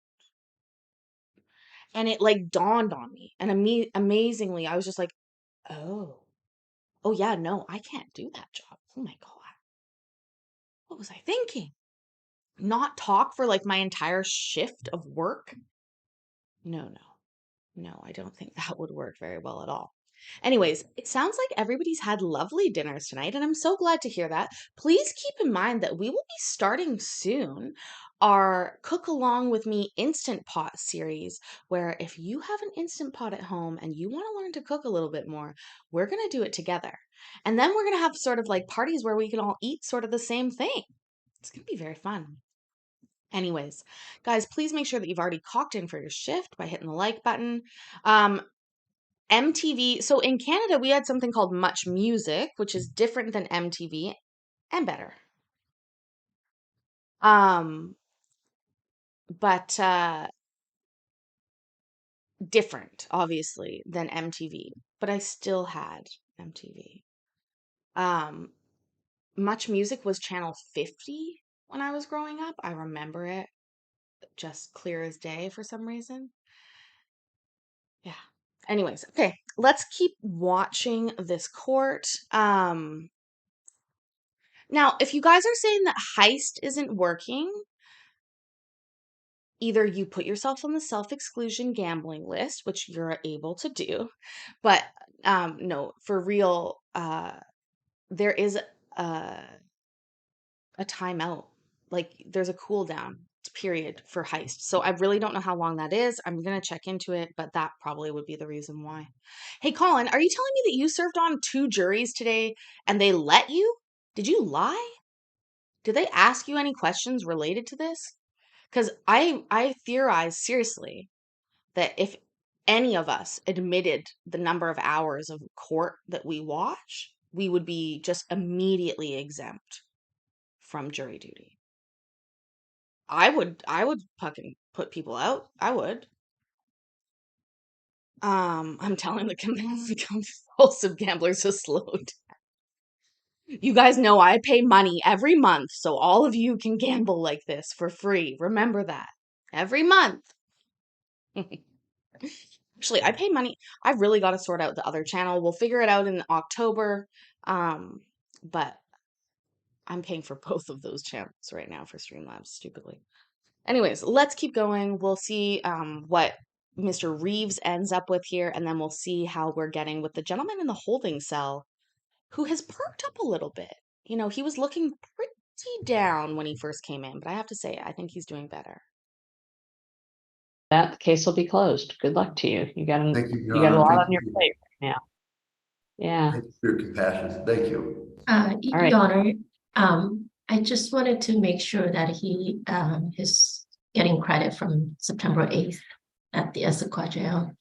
And it like dawned on me. And amazingly, I was just like, oh, oh yeah, no, I can't do that job. Oh my God. What was I thinking? Not talk for like my entire shift of work? No, no, no, I don't think that would work very well at all. Anyways, it sounds like everybody's had lovely dinners tonight, and I'm so glad to hear that. Please keep in mind that we will be starting soon our Cook Along with Me Instant Pot series, where if you have an Instant Pot at home and you want to learn to cook a little bit more, we're going to do it together. And then we're going to have sort of like parties where we can all eat sort of the same thing. It's going to be very fun. Anyways, guys, please make sure that you've already clocked in for your shift by hitting the like button. MTV. So in Canada, we had something called Much Music, which is different than MTV and better. But different, obviously, than MTV. But I still had MTV. Much Music was channel 50 when I was growing up. I remember it just clear as day for some reason. Yeah. Anyways, okay, let's keep watching this court. Now, if you guys are saying that heist isn't working, either you put yourself on the self-exclusion gambling list, which you're able to do, but no, for real, there is a timeout. Like there's a cooldown period for heist. So I really don't know how long that is. I'm gonna check into it, but that probably would be the reason why. Hey Colin, are you telling me that you served on 2 juries today and they let you? Did you lie? Did they ask you any questions related to this? Because I theorize seriously that if any of us admitted the number of hours of court that we watch, we would be just immediately exempt from jury duty. I would fucking put people out. I would. I'm telling the compulsive gamblers to slow down. You guys know I pay money every month, so all of you can gamble like this for free. Remember that. Every month. Actually, I pay money. I really got to sort out the other channel. We'll figure it out in October. But I'm paying for both of those channels right now for Streamlabs, stupidly. Anyways, let's keep going. We'll see what Mr. Reeves ends up with here, and then we'll see how we're getting with the gentleman in the holding cell who has perked up a little bit. You know, he was looking pretty down when he first came in, but I have to say, I think he's doing better. That case will be closed. Good luck to you. You got Thank you, Your you got a Honor. lot Thank on your you. plate right now. Yeah. Thank you for your compassion. Thank you. All right. Your Honor, I just wanted to make sure that he is getting credit from September 8th at the Issaquah jail.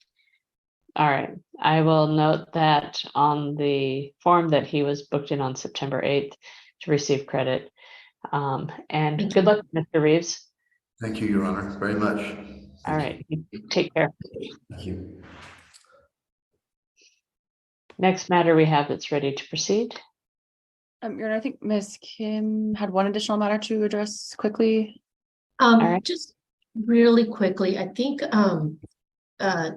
All right. I will note that on the form that he was booked in on September 8th to receive credit. And Thank good you. luck, Mr. Reeves. Thank you, Your Honor, very much. All right. Take care. Thank you. Next matter we have that's ready to proceed. Your Honor, I think Ms. Kim had one additional matter to address quickly. right. Just really quickly, I think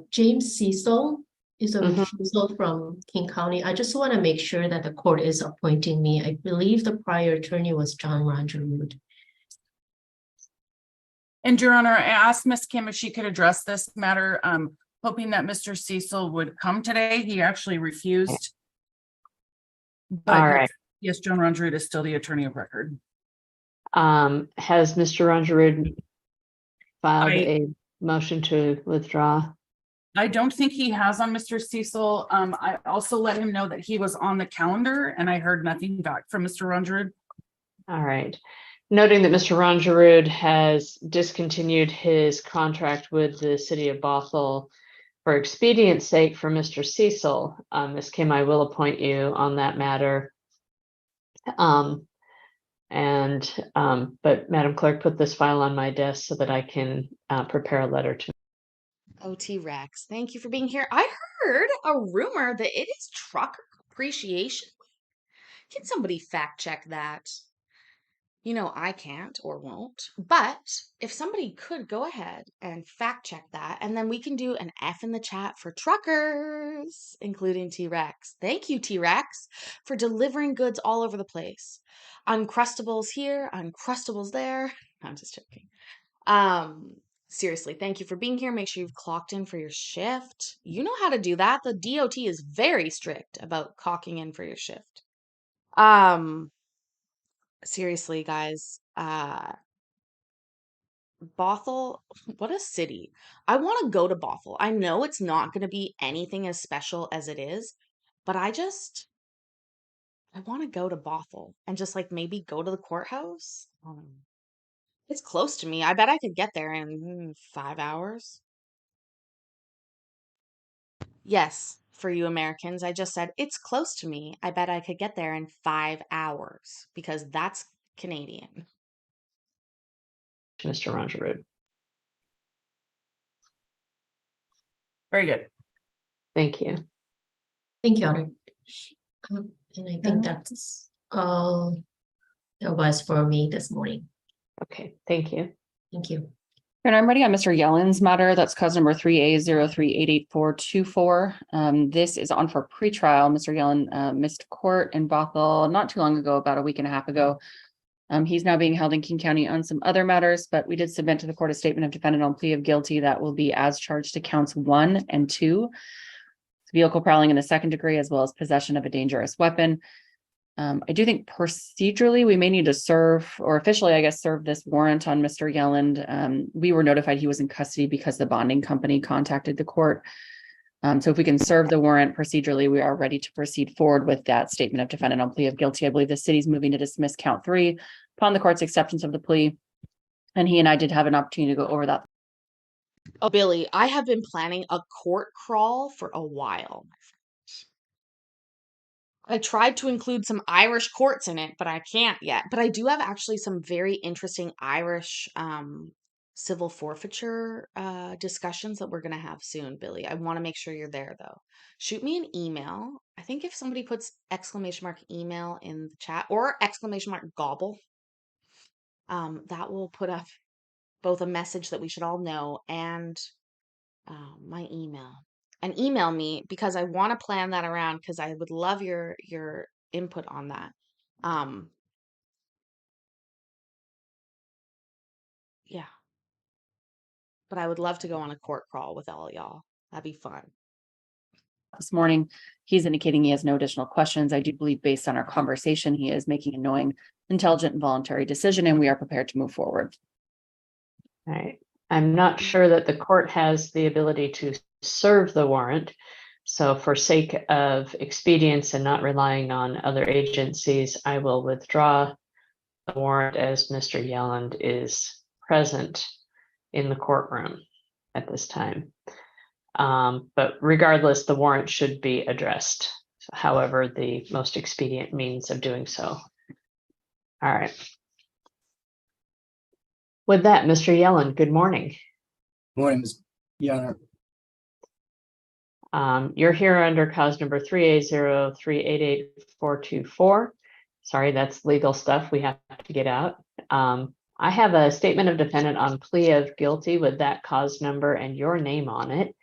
James Cecil is a Mhm. recusal from King County. I just want to make sure that the court is appointing me. I believe the prior attorney was John Rangerud. And Your Honor, I asked Ms. Kim if she could address this matter, hoping that Mr. Cecil would come today. He actually refused. But All right. yes, John Rangerud is still the attorney of record. Has Mr. Rangerud filed I- a motion to withdraw? I don't think he has on Mr. Cecil. I also let him know that he was on the calendar and I heard nothing back from Mr. Rangerud. All right. Noting that Mr. Rangerud has discontinued his contract with the city of Bothell for expedience sake for Mr. Cecil, Ms. Kim, I will appoint you on that matter. But Madam Clerk, put this file on my desk so that I can prepare a letter to. OT Rex, thank you for being here. I heard a rumor that it is Trucker Appreciation Week. Can somebody fact check that? You know, I can't or won't, but if somebody could go ahead and fact check that, and then we can do an F in the chat for truckers, including T-Rex. Thank you, T-Rex, for delivering goods all over the place. Uncrustables here, Uncrustables there. I'm just joking. Seriously, thank you for being here. Make sure you've clocked in for your shift. You know how to do that. The DOT is very strict about clocking in for your shift. Seriously, guys, Bothell, what a city. I want to go to Bothell. I know it's not going to be anything as special as it is, but I want to go to Bothell and just like maybe go to the courthouse. It's close to me. I bet I could get there in 5 hours. Yes, for you Americans, I just said it's close to me. I bet I could get there in 5 hours because that's Canadian. Mr. Rangerud. Very good. Thank you. Thank you, Honor. And I think that's all there was for me this morning. Okay, thank you. Thank you. And I'm ready on Mr. Yellen's matter. That's cause number 3A03888424. This is on for pretrial. Mr. Yellen missed court in Bothell not too long ago, about a week and a half ago. He's now being held in King County on some other matters, but we did submit to the court a statement of defendant on plea of guilty that will be as charged to counts 1 and 2. Vehicle prowling in the second degree, as well as possession of a dangerous weapon. I do think procedurally we may need to serve, or officially, I guess, serve this warrant on Mr. Yelland. We were notified he was in custody because the bonding company contacted the court. So if we can serve the warrant procedurally, we are ready to proceed forward with that statement of defendant on plea of guilty. I believe the city's moving to dismiss count 3 upon the court's acceptance of the plea. And he and I did have an opportunity to go over that. Oh, Billy, I have been planning a court crawl for a while. I tried to include some Irish courts in it, but I can't yet. But I do have actually some very interesting Irish civil forfeiture discussions that we're going to have soon, Billy. I want to make sure you're there, though. Shoot me an email. I think if somebody puts !email in the chat or !gobble, that will put up both a message that we should all know and my email. And email me because I want to plan that around because I would love your input on that. Yeah. But I would love to go on a court crawl with all y'all. That'd be fun. This morning, he's indicating he has no additional questions. I do believe based on our conversation, he is making a knowing, intelligent, and voluntary decision, and we are prepared to move forward. All right. I'm not sure that the court has the ability to serve the warrant. So for sake of expedience and not relying on other agencies, I will withdraw the warrant as Mr. Yelland is present in the courtroom at this time. But regardless, the warrant should be addressed. However, the most expedient means of doing so. All right. With that, Mr. Yellen, good morning. Morning, Ms. Your Honor. You're here under cause number 3A03888424. Sorry, that's legal stuff we have to get out. I have a statement of defendant on plea of guilty with that cause number and your name on it.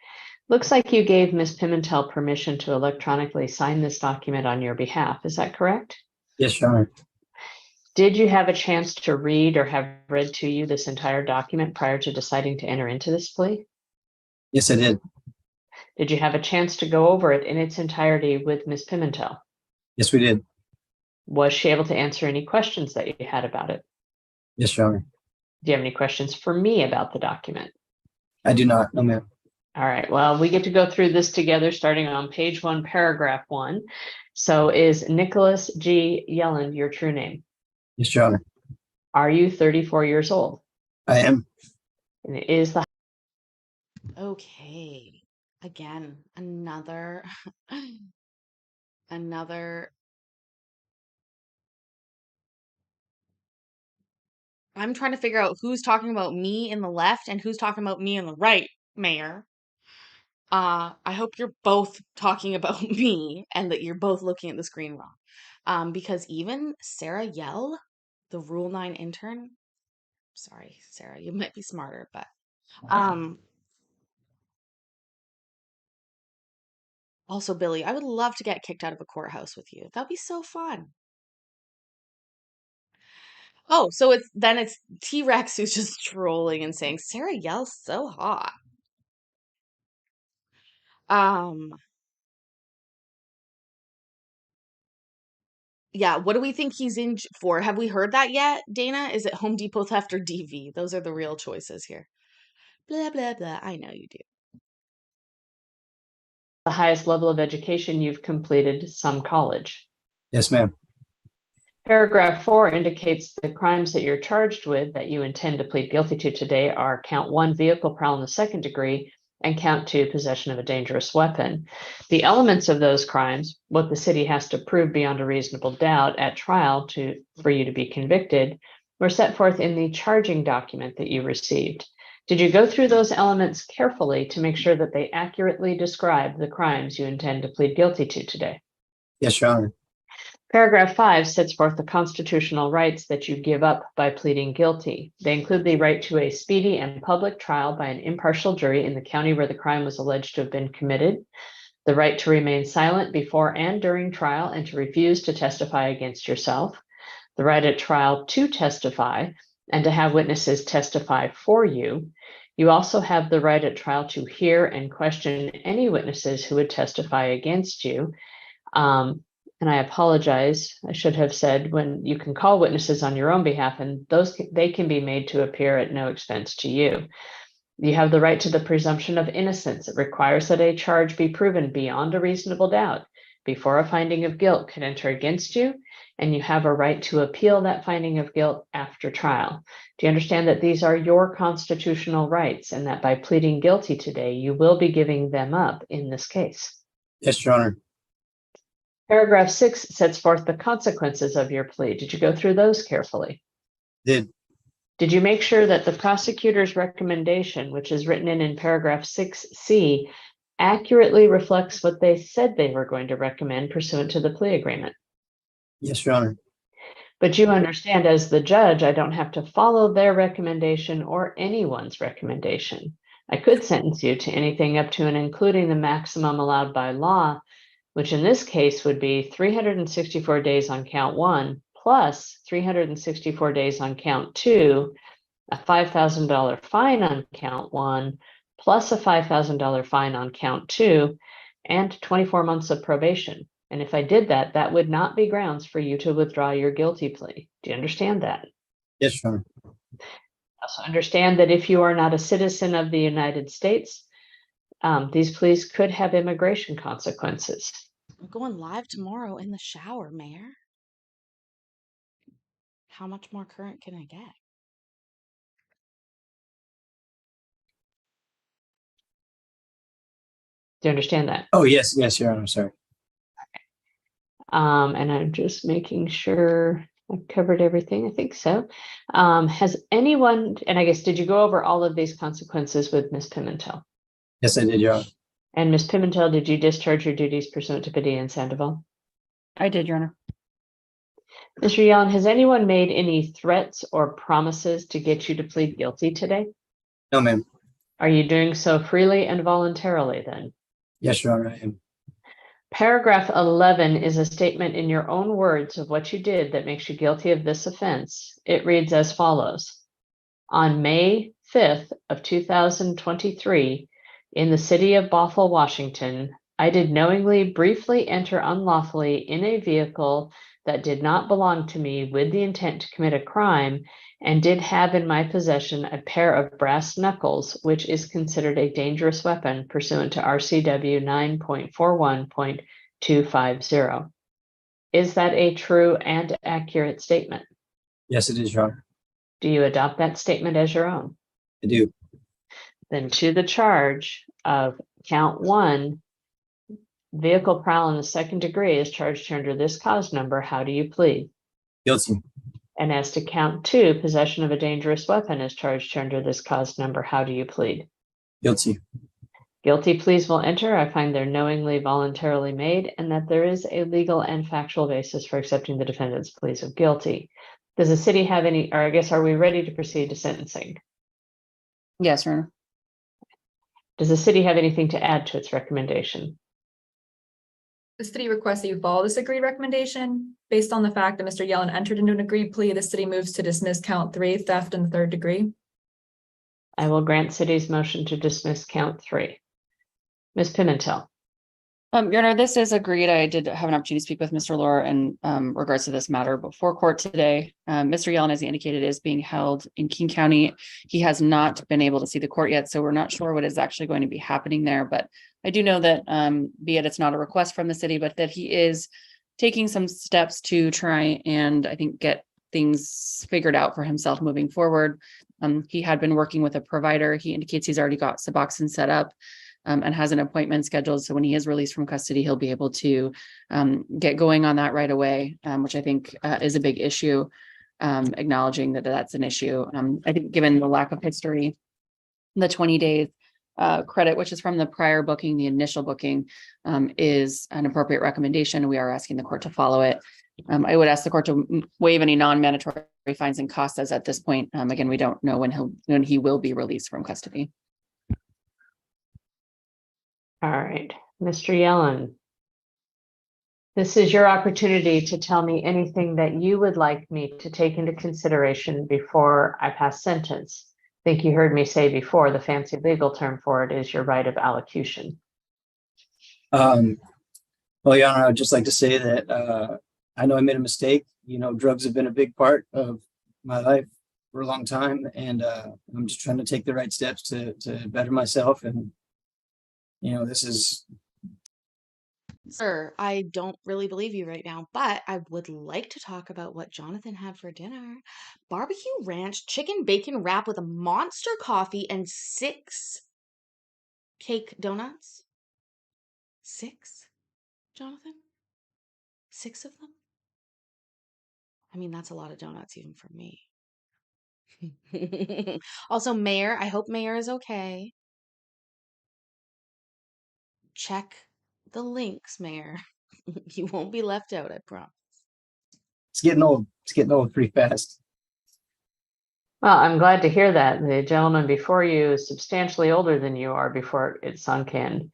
Looks like you gave Ms. Pimentel permission to electronically sign this document on your behalf. Is that correct? Yes, Your Honor. Did you have a chance to read or have read to you this entire document prior to deciding to enter into this plea? Yes, I did. Did you have a chance to go over it in its entirety with Ms. Pimentel? Yes, we did. Was she able to answer any questions that you had about it? Yes, Your Honor. Do you have any questions for me about the document? I do not. No, ma'am. All right, well, we get to go through this together starting on page 1, paragraph 1. So is Nicholas G. Yelland your true name? Yes, Your Honor. Are you 34 years old? I am. And is the Okay. Again, another I'm trying to figure out who's talking about me in the left and who's talking about me in the right, Mayor. I hope you're both talking about me and that you're both looking at the screen wrong. Because even Sarah Yell, the Rule 9 intern, sorry, Sarah, you might be smarter, but also, Billy, I would love to get kicked out of a courthouse with you. That'd be so fun. Oh, so it's T-Rex who's just trolling and saying Sarah Yell's so hot. Yeah, what do we think he's in for? Have we heard that yet, Dana? Is it Home Depot theft or DV? Those are the real choices here. Blah, blah, blah. I know you do. highest level of education you've completed, some college? Yes, ma'am. Paragraph 4 indicates the crimes that you're charged with that you intend to plead guilty to today are count 1, vehicle prowl in the second degree, and count 2, possession of a dangerous weapon. The elements of those crimes, what the city has to prove beyond a reasonable doubt at trial for you to be convicted, were set forth in the charging document that you received. Did you go through those elements carefully to make sure that they accurately describe the crimes you intend to plead guilty to today? Yes, Your Honor. Paragraph 5 sets forth the constitutional rights that you give up by pleading guilty. They include the right to a speedy and public trial by an impartial jury in the county where the crime was alleged to have been committed, the right to remain silent before and during trial and to refuse to testify against yourself, the right at trial to testify and to have witnesses testify for you. You also have the right at trial to hear and question any witnesses who would testify against you. And I apologize, I should have said when you can call witnesses on your own behalf, and they can be made to appear at no expense to you. You have the right to the presumption of innocence. It requires that a charge be proven beyond a reasonable doubt before a finding of guilt can enter against you, and you have a right to appeal that finding of guilt after trial. Do you understand that these are your constitutional rights and that by pleading guilty today, you will be giving them up in this case? Yes, Your Honor. Paragraph 6 sets forth the consequences of your plea. Did you go through those carefully? Did. Did you make sure that the prosecutor's recommendation, which is written in paragraph 6C, accurately reflects what they said they were going to recommend pursuant to the plea agreement? Yes, Your Honor. But you understand, as the judge, I don't have to follow their recommendation or anyone's recommendation. I could sentence you to anything up to and including the maximum allowed by law, which in this case would be 364 days on count 1 plus 364 days on count 2, a $5,000 fine on count 1 plus a $5,000 fine on count 2, and 24 months of probation. And if I did that, that would not be grounds for you to withdraw your guilty plea. Do you understand that? Yes, Your Honor. Also understand that if you are not a citizen of the United States, these pleas could have immigration consequences. I'm going live tomorrow in the shower, Mayor. How much more current can I get? Do you understand that? Oh, yes, yes, Your Honor. Sorry. And I'm just making sure I've covered everything. I think so. Has anyone, and I guess, did you go over all of these consequences with Ms. Pimentel? Yes, I did, Your Honor. And Ms. Pimentel, did you discharge your duties pursuant to Padilla and Sandoval? I did, Your Honor. Mr. Yellen, has anyone made any threats or promises to get you to plead guilty today? No, ma'am. Are you doing so freely and voluntarily then? Yes, Your Honor, I am. Paragraph 11 is a statement in your own words of what you did that makes you guilty of this offense. It reads as follows. On May 5th of 2023, in the city of Bothell, Washington, I did knowingly briefly enter unlawfully in a vehicle that did not belong to me with the intent to commit a crime and did have in my possession a pair of brass knuckles, which is considered a dangerous weapon pursuant to RCW 9.41.250. Is that a true and accurate statement? Yes, it is, Your Honor. Do you adopt that statement as your own? I do. Then to the charge of count 1, vehicle prowl in the second degree is charged under this cause number. How do you plead? Guilty. And as to count 2, possession of a dangerous weapon is charged under this cause number. How do you plead? Guilty. Guilty pleas will enter. I find they're knowingly, voluntarily made, and that there is a legal and factual basis for accepting the defendant's pleas of guilty. Does the city have any, or I guess, are we ready to proceed to sentencing? Yes, Your Honor. Does the city have anything to add to its recommendation? The city requests that you follow this agreed recommendation. Based on the fact that Mr. Yellen entered into an agreed plea, the city moves to dismiss count 3, theft in the third degree. I will grant city's motion to dismiss count 3. Ms. Pimentel. Your Honor, this is agreed. I did have an opportunity to speak with Mr. Lohr in regards to this matter before court today. Mr. Yellen, as he indicated, is being held in King County. He has not been able to see the court yet, so we're not sure what is actually going to be happening there. But I do know that, be it it's not a request from the city, but that he is taking some steps to try and I think get things figured out for himself moving forward. He had been working with a provider. He indicates he's already got Suboxone set up. And has an appointment scheduled. So when he is released from custody, he'll be able to get going on that right away, which I think is a big issue, acknowledging that that's an issue. I think given the lack of history, the 20 days credit, which is from the prior booking, the initial booking, is an appropriate recommendation. We are asking the court to follow it. I would ask the court to waive any non-mandatory fines and costs as at this point. Again, we don't know when he will be released from custody. All right, Mr. Yellen. This is your opportunity to tell me anything that you would like me to take into consideration before I pass sentence. I think you heard me say before, the fancy legal term for it is your right of allocution. Well, Your Honor, I'd just like to say that I know I made a mistake. You know, drugs have been a big part of my life for a long time, and I'm just trying to take the right steps to better myself. And you know, this is Sir, I don't really believe you right now, but I would like to talk about what Jonathan had for dinner. Barbecue ranch chicken bacon wrap with a monster coffee and 6 cake donuts. 6, Jonathan? 6 of them? I mean, that's a lot of donuts even for me. Also, Mayor, I hope Mayor is okay. Check the links, Mayor. You won't be left out, I promise. it's getting old. It's getting old pretty fast. Well, I'm glad to hear that. The gentleman before you is substantially older than you are before it sunk in.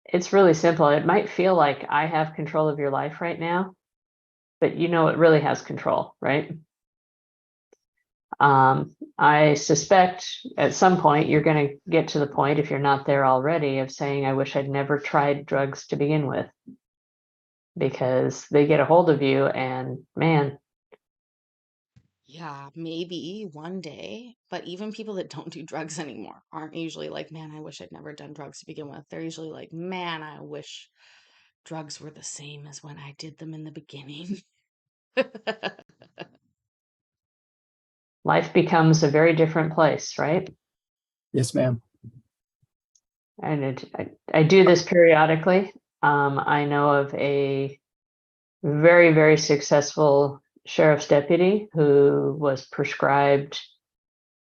It's really simple. It might feel like I have control of your life right now, but you know it really has control, right? I suspect at some point you're going to get to the point, if you're not there already, of saying, I wish I'd never tried drugs to begin with, because they get a hold of you and man, Yeah, maybe one day. But even people that don't do drugs anymore aren't usually like, man, I wish I'd never done drugs to begin with. They're usually like, man, I wish drugs were the same as when I did them in the beginning. life becomes a very different place, right? Yes, ma'am. And I do this periodically. I know of a very, very successful sheriff's deputy who was prescribed,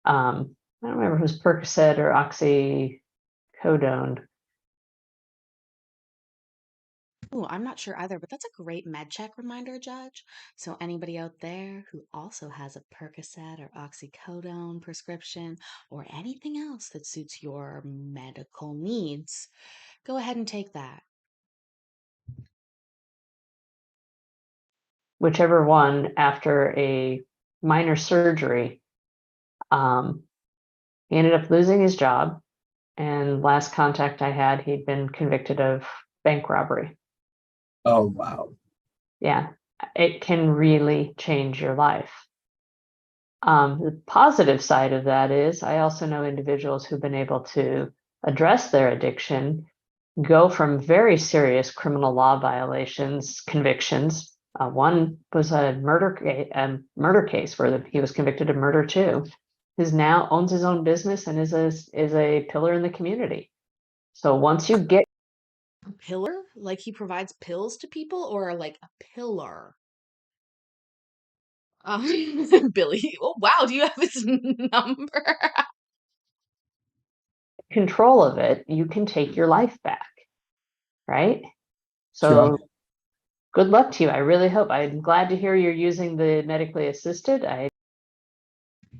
I don't remember if it was Percocet or oxycodone. Ooh, I'm not sure either, but that's a great med check reminder, Judge. So anybody out there who also has a Percocet or oxycodone prescription or anything else that suits your medical needs, go ahead and take that. Whichever one, after a minor surgery, he ended up losing his job. And last contact I had, he'd been convicted of bank robbery. Oh, wow. Yeah, it can really change your life. The positive side of that is I also know individuals who've been able to address their addiction, go from very serious criminal law violations, convictions. One was a murder case where he was convicted of murder too. Who's now owns his own business and is a pillar in the community. So once you get A pillar? Like he provides pills to people or like a pillar? Billy. Oh, wow. Do you have his number? control of it, you can take your life back, right? So Sure. good luck to you. I really hope. I'm glad to hear you're using the medically assisted.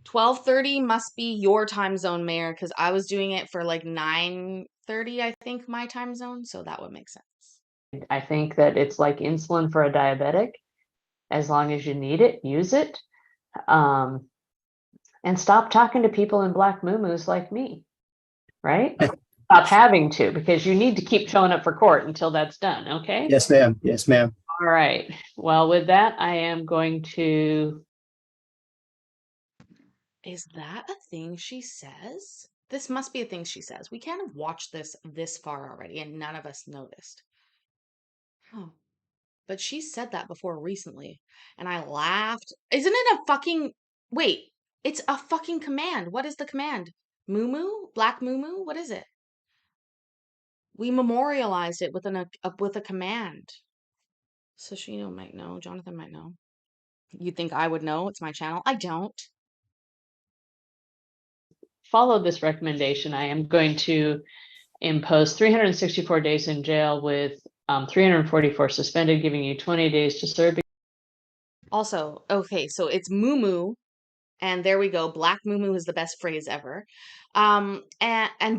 12:30 must be your time zone, Mayor, because I was doing it for like 9:30, I think, my time zone. So that would make sense. I think that it's like insulin for a diabetic. As long as you need it, use it. And stop talking to people in black muumuus like me, right? Stop having to, because you need to keep showing up for court until that's done, okay? Yes, ma'am. Yes, ma'am. All right. Well, with that, I am going to. Is that a thing she says? This must be a thing she says. We can't have watched this far already, and none of us noticed. Oh. But she said that before recently, and I laughed. Isn't it a fucking... Wait, it's a fucking command. What is the command? Moo? Black moo? What is it? We memorialized it with with a command. Sashino might know. Jonathan might know. You think I would know? It's my channel. I don't. Follow this recommendation. I am going to impose 364 days in jail with 344 suspended, giving you 20 days to serve. Also, okay, so it's Moo Moo, and there we go. Black Moo Moo is the best phrase ever. And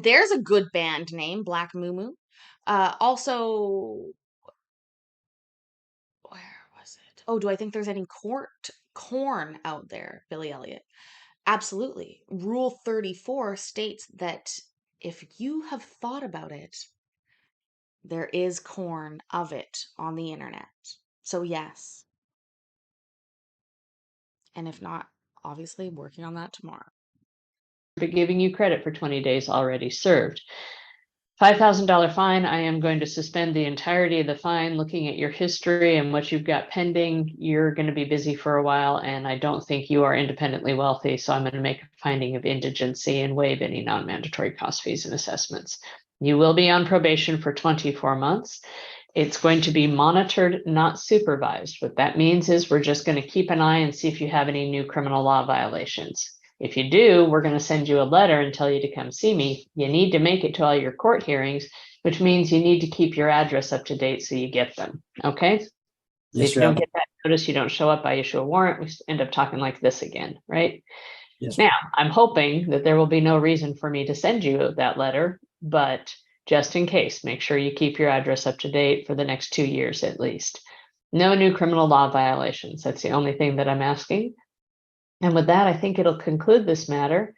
there's a good band name, Black Moo Moo. Also, where was it? Oh, do I think there's any corn out there, Billy Elliot? Absolutely. Rule 34 states that if you have thought about it, there is corn of it on the internet. So yes. And if not, obviously working on that tomorrow. But giving you credit for 20 days already served. $5,000 fine. I am going to suspend the entirety of the fine. Looking at your history and what you've got pending, you're going to be busy for a while, and I don't think you are independently wealthy, so I'm going to make a finding of indigency and waive any non-mandatory cost fees and assessments. You will be on probation for 24 months. It's going to be monitored, not supervised. What that means is we're just going to keep an eye and see if you have any new criminal law violations. If you do, we're going to send you a letter and tell you to come see me. You need to make it to all your court hearings, which means you need to keep your address up to date so you get them. Okay? Yes, If you Your don't Honor. get that notice, you don't show up, I issue a warrant. We end up talking like this again, right? Yes. Now, I'm hoping that there will be no reason for me to send you that letter, but just in case, make sure you keep your address up to date for the next 2 years at least. No new criminal law violations. That's the only thing that I'm asking. And with that, I think it'll conclude this matter.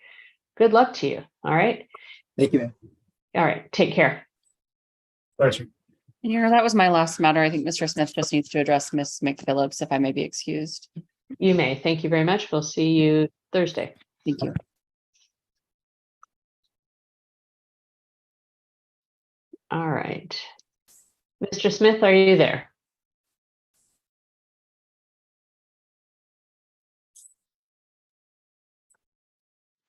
Good luck to you. All right. Thank you, ma'am. All right. Take care. Pleasure. And Your Honor, that was my last matter. I think Mr. Smith just needs to address Ms. McPhillips, if I may be excused. You may. Thank you very much. We'll see you Thursday. Thank you. All right. Mr. Smith, are you there?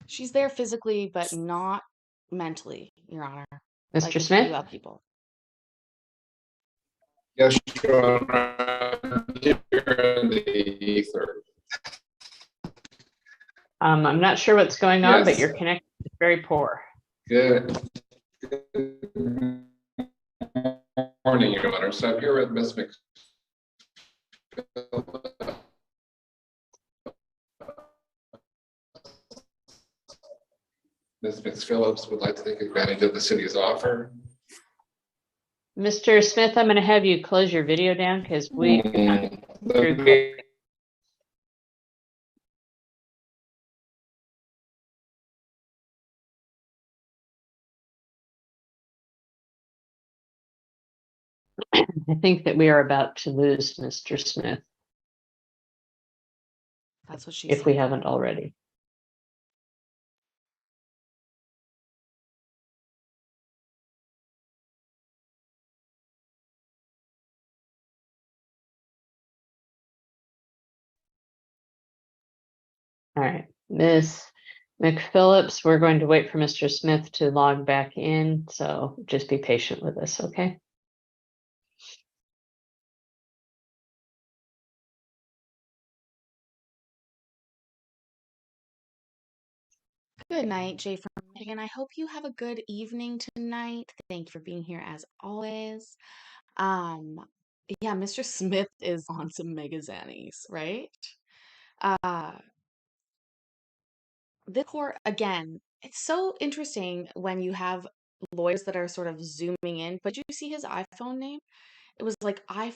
She's there physically, but not mentally, Your Honor. Mr. Like a Smith? few people. Yes, Your Honor, here in the ether. I'm not sure what's going on, but Yes. your connection is very poor. Good morning, Your Honor. So I'm here with Ms. McPhillips. Ms. McPhillips would like to take advantage of the city's offer. Mr. Smith, I'm going to have you close your video down because we. I think that we are about to lose Mr. Smith, That's what she if said. we haven't already. All right, Ms. McPhillips, we're going to wait for Mr. Smith to log back in, so just be patient with us, okay? Good night, Jay from Michigan. I hope you have a good evening tonight. Thank you for being here as always. Yeah, Mr. Smith is on some mega zannies, right? This court, again, it's so interesting when you have lawyers that are sort of zooming in, but you see his iPhone name? It was like iPhone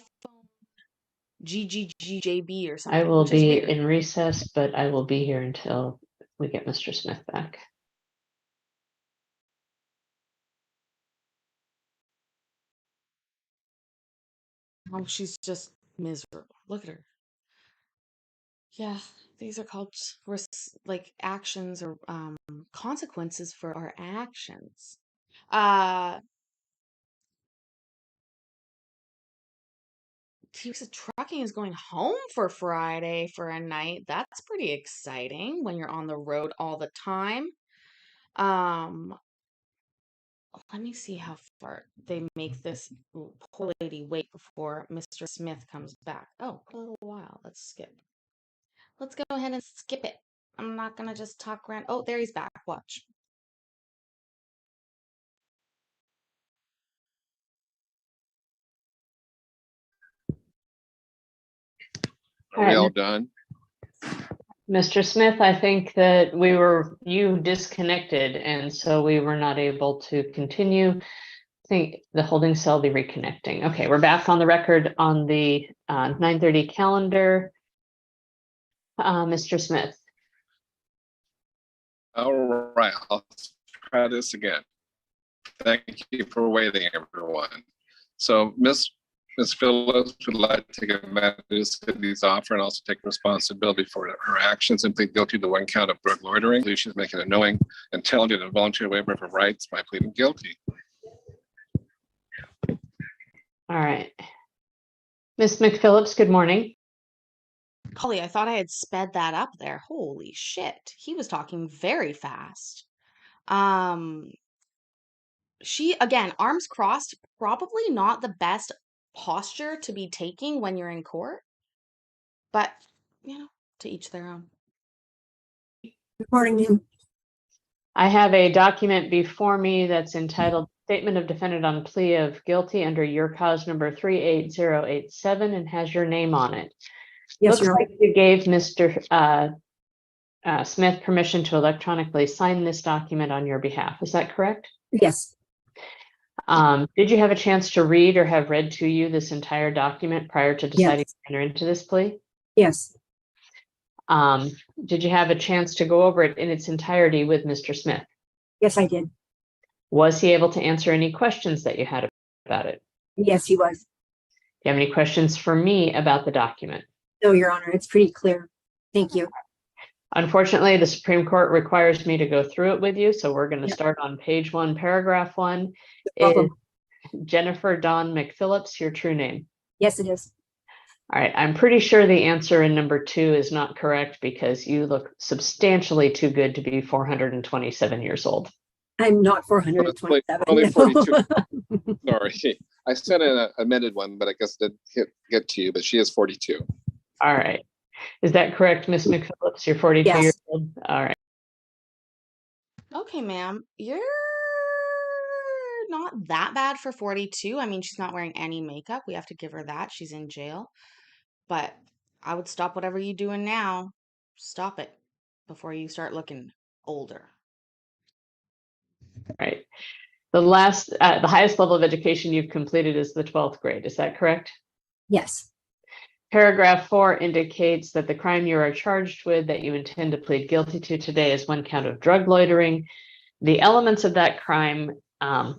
GGGJB or I something, will which is be weird. in recess, but I will be here until we get Mr. Smith back. Oh, she's just miserable. Look at her. Yeah, these are called like actions or consequences for our actions. Tears Trucking is going home for Friday for a night. That's pretty exciting when you're on the road all the time. Um, let me see how far they make this poor lady wait before Mr. Smith comes back. Oh, a little while. Let's skip. Let's go ahead and skip it. I'm not gonna just talk around. Oh, there he's back. Watch. Are we all done? Mr. Smith, I think that you disconnected, and so we were not able to continue. I think the holding cell be reconnecting. Okay, we're back on the record on the 9:30 calendar. Mr. Smith. All right, I'll try this again. Thank you for waiting, everyone. So Ms. Phillips would like to take advantage of the city's offer and also take responsibility for her actions and plead guilty to one count of drug loitering. I believe she's making a knowing, intelligent, and voluntary waiver of her rights by pleading guilty. All right. Ms. McPhillips, good morning. Golly, I thought I had sped that up there. Holy shit. He was talking very fast. She, again, arms crossed, probably not the best posture to be taking when you're in court, but, to each their own. Good morning, ma'am. I have a document before me that's entitled Statement of Defendant on Plea of Guilty under your cause number 38087 and has your name on it. Yes, Looks Your like you gave Mr. Smith permission to electronically sign this document on your behalf. Is that correct? Yes, Did you have a chance to read or have read to you this entire document prior to deciding to enter into this plea? yes, Did you have a chance to go over it in its entirety with Mr. Smith? yes, I did. Was he able to answer any questions that you had about it? Yes, he was. Do you have any questions for me about the document? No, Your Honor, it's pretty clear. Thank you. Unfortunately, the Supreme Court requires me to go through it with you, so we're going to Yep. start on page 1, paragraph 1. No Is problem. Jennifer Dawn McPhillips your true name? Yes, it is. All right, I'm pretty sure the answer in number 2 is not correct because you look substantially too good to be 427 years old. I'm not 427. Only no. 42. Sorry, I sent an amended one, but I guess it didn't get to you, but she is 42. All right. Is that correct, Ms. McPhillips? You're 42 Yes. years old? All right. Okay, ma'am, you're not that bad for 42. I mean, she's not wearing any makeup. We have to give her that. She's in jail. But I would stop whatever you're doing now. Stop it before you start looking older. All right. The highest level of education you've completed is the 12th grade. Is that correct? Yes, Paragraph 4 indicates that the crime you are charged with that you intend to plead guilty to today is one count of drug loitering. The elements of that crime,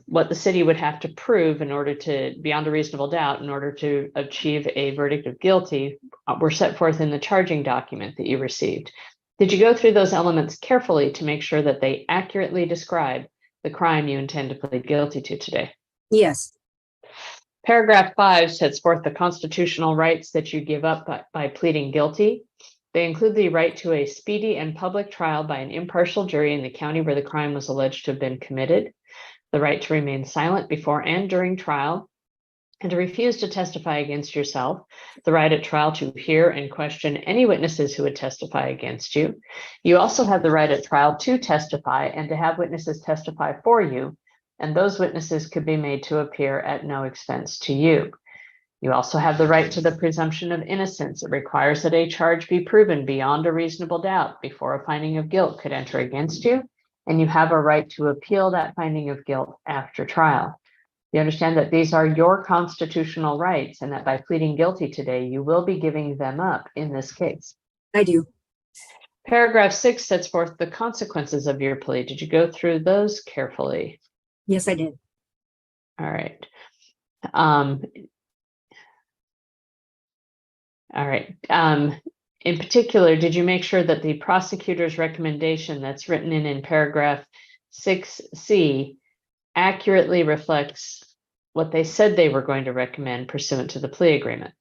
what the city would have to prove in order to, beyond a reasonable doubt, in order to achieve a verdict of guilty, were set forth in the charging document that you received. Did you go through those elements carefully to make sure that they accurately describe the crime you intend to plead guilty to today? yes, Paragraph 5 sets forth the constitutional rights that you give up by pleading guilty. They include the right to a speedy and public trial by an impartial jury in the county where the crime was alleged to have been committed, the right to remain silent before and during trial, and to refuse to testify against yourself, the right at trial to hear and question any witnesses who would testify against you. You also have the right at trial to testify and to have witnesses testify for you, and those witnesses could be made to appear at no expense to you. You also have the right to the presumption of innocence. It requires that a charge be proven beyond a reasonable doubt before a finding of guilt could enter against you, and you have a right to appeal that finding of guilt after trial. You understand that these are your constitutional rights and that by pleading guilty today, you will be giving them up in this case. I do. Paragraph 6 sets forth the consequences of your plea. Did you go through those carefully? Yes, I did. All right. All right. In particular, did you make sure that the prosecutor's recommendation that's written in paragraph 6C accurately reflects what they said they were going to recommend pursuant to the plea agreement?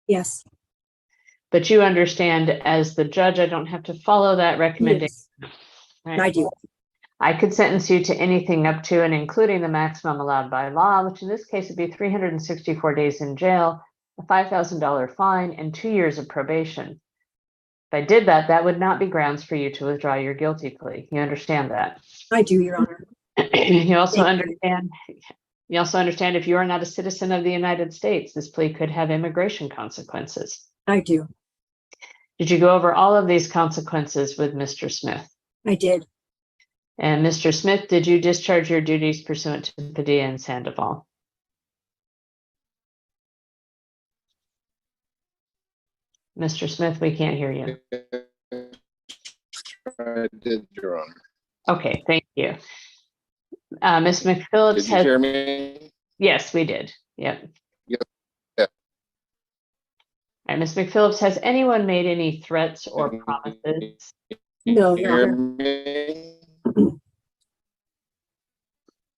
Yes, But you understand, as the judge, I don't have to follow that recommendation. yes, Right? I do. I could sentence you to anything up to and including the maximum allowed by law, which in this case would be 364 days in jail, a $5,000 fine, and 2 years of probation. If I did that, that would not be grounds for you to withdraw your guilty plea. You understand that? I do, Your Honor. You also Thank you. understand if you are not a citizen of the United States, this plea could have immigration consequences. I do. Did you go over all of these consequences with Mr. Smith? I did. And Mr. Smith, did you discharge your duties pursuant to Padilla and Sandoval? Mr. Smith, we can't hear you. I did, Your Honor. Okay, thank you. Ms. McPhillips Did you has, hear me? yes, we did. Yep. Yes. All right, Ms. McPhillips, has anyone made any threats or promises? No, Can you Your hear Honor. me?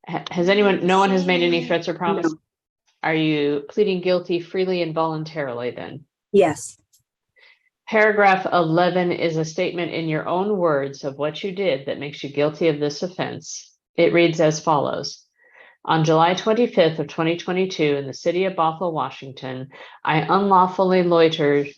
Has anyone, no one has made any threats or No. promises? Are you pleading guilty freely and voluntarily then? Yes. Paragraph 11 is a statement in your own words of what you did that makes you guilty of this offense. It reads as follows. On July 25th of 2022 in the city of Bothell, Washington, I unlawfully loitered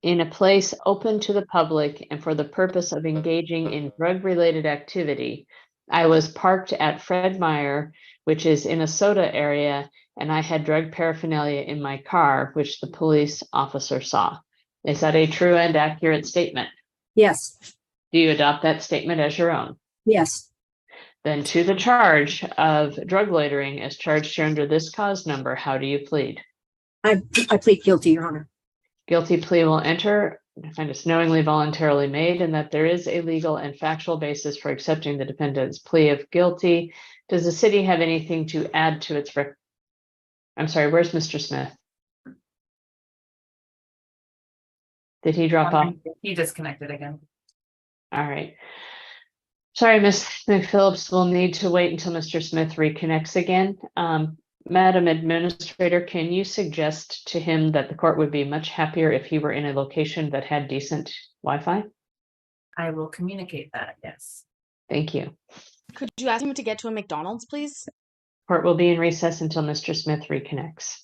in a place open to the public and for the purpose of engaging in drug-related activity. I was parked at Fred Meyer, which is in a soda area, and I had drug paraphernalia in my car, which the police officer saw. Is that a true and accurate statement? Yes. Do you adopt that statement as your own? Yes. Then to the charge of drug loitering as charged here under this cause number, how do you plead? I plead guilty, Your Honor. Guilty plea will enter, and it's knowingly voluntarily made, and that there is a legal and factual basis for accepting the defendant's plea of guilty. Does the city have anything to add to its I'm sorry, where's Mr. Smith? Did he drop off? He disconnected again. All right. Sorry, Ms. McPhillips, we'll need to wait until Mr. Smith reconnects again. Madam Administrator, can you suggest to him that the court would be much happier if he were in a location that had decent Wi-Fi? I will communicate that, yes. Thank you. Could you ask him to get to a McDonald's, please? Court will be in recess until Mr. Smith reconnects.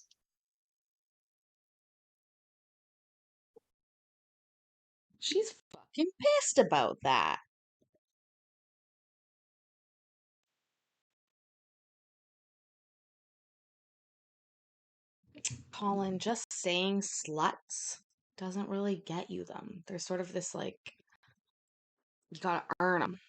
She's fucking pissed about that. Colin, just saying sluts doesn't really get you them. There's sort of this like, you gotta earn them.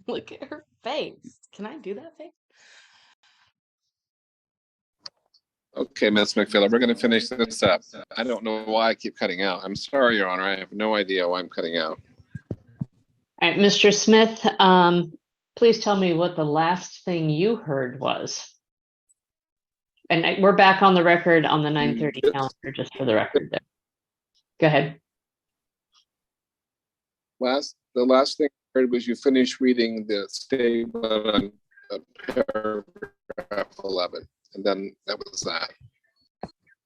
Look at her face. Can I do that face? Okay, Ms. McPhillips, we're going to finish this up. I don't know why I keep cutting out. I'm sorry, Your Honor. I have no idea why I'm cutting out. All right, Mr. Smith, please tell me what the last thing you heard was. And we're back on the record on the 9:30 calendar, just for the record there. Go ahead. The last thing I heard was you finished reading the statement on paragraph 11, and then that was that.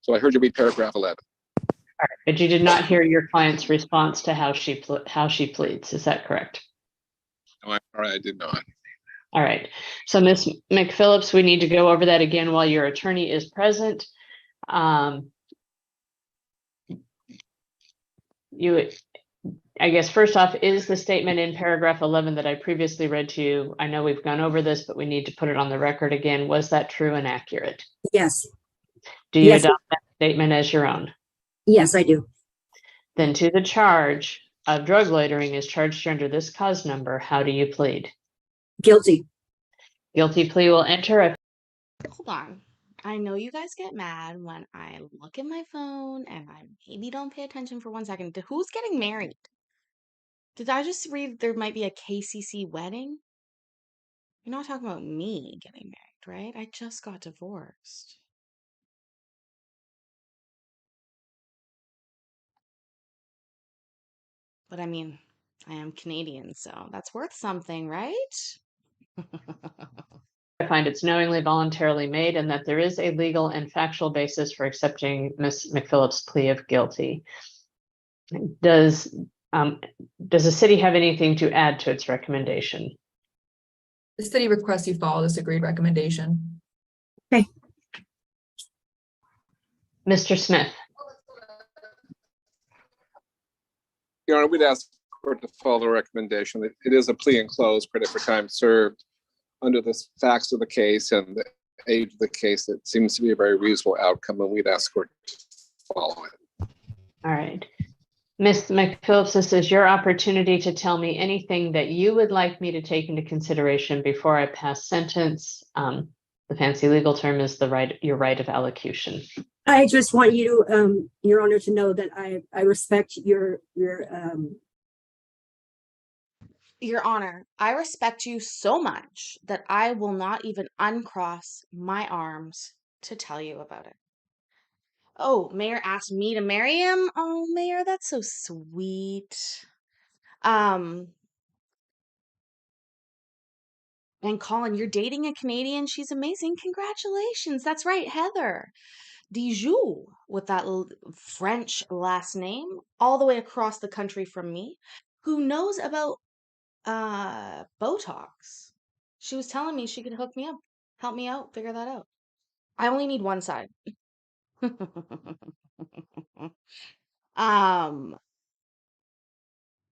So I heard you read paragraph 11. All right, but you did not hear your client's response to how she pleads. Is that correct? No, I'm sorry, I did not. All right. So Ms. McPhillips, we need to go over that again while your attorney is present. I guess first off, is the statement in paragraph 11 that I previously read to you, I know we've gone over this, but we need to put it on the record again. Was that true and accurate? Yes. Do you Yes. adopt that statement as your own? Yes, I do. Then to the charge of drug loitering is charged under this cause number, how do you plead? Guilty. Guilty plea will enter. Hold on. I know you guys get mad when I look at my phone and I maybe don't pay attention for 1 second. Who's getting married? Did I just read there might be a KCC wedding? You're not talking about me getting married, right? I just got divorced. But I mean, I am Canadian, so that's worth something, right? I find it's knowingly voluntarily made and that there is a legal and factual basis for accepting Ms. McPhillips' plea of guilty. Does Does the city have anything to add to its recommendation? The city requests you follow this agreed recommendation. Mr. Smith? Your Honor, we'd ask the court to follow the recommendation. It is a plea and close, credit for time served. Under the facts of the case and the age of the case, it seems to be a very reasonable outcome, and we'd ask the court to follow it. All right. Ms. McPhillips, this is your opportunity to tell me anything that you would like me to take into consideration before I pass sentence. The fancy legal term is your right of allocution. I just want you, Your Honor, to know that I respect Your Honor, I respect you so much that I will not even uncross my arms to tell you about it. Oh, Mayor asked me to marry him? Oh, Mayor, that's so sweet. And Colin, you're dating a Canadian. She's amazing. Congratulations. That's right, Heather Dijoux, with that French last name, all the way across the country from me, who knows about Botox. She was telling me she could hook me up, help me out, figure that out. I only need one side.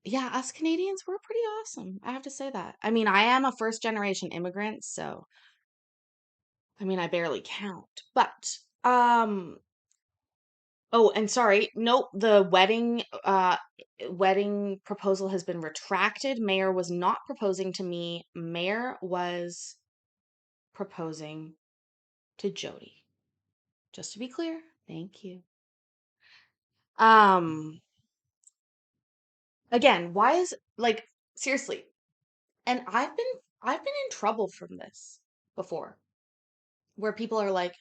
Yeah, us Canadians, we're pretty awesome. I have to say that. I mean, I am a first generation immigrant, so I mean, I barely count. But oh, and sorry, nope, the wedding proposal has been retracted. Mayor was not proposing to me. Mayor was proposing to Jody. Just to be clear. Thank you. Again, why is like seriously? And I've been in trouble from this before. Where people are like,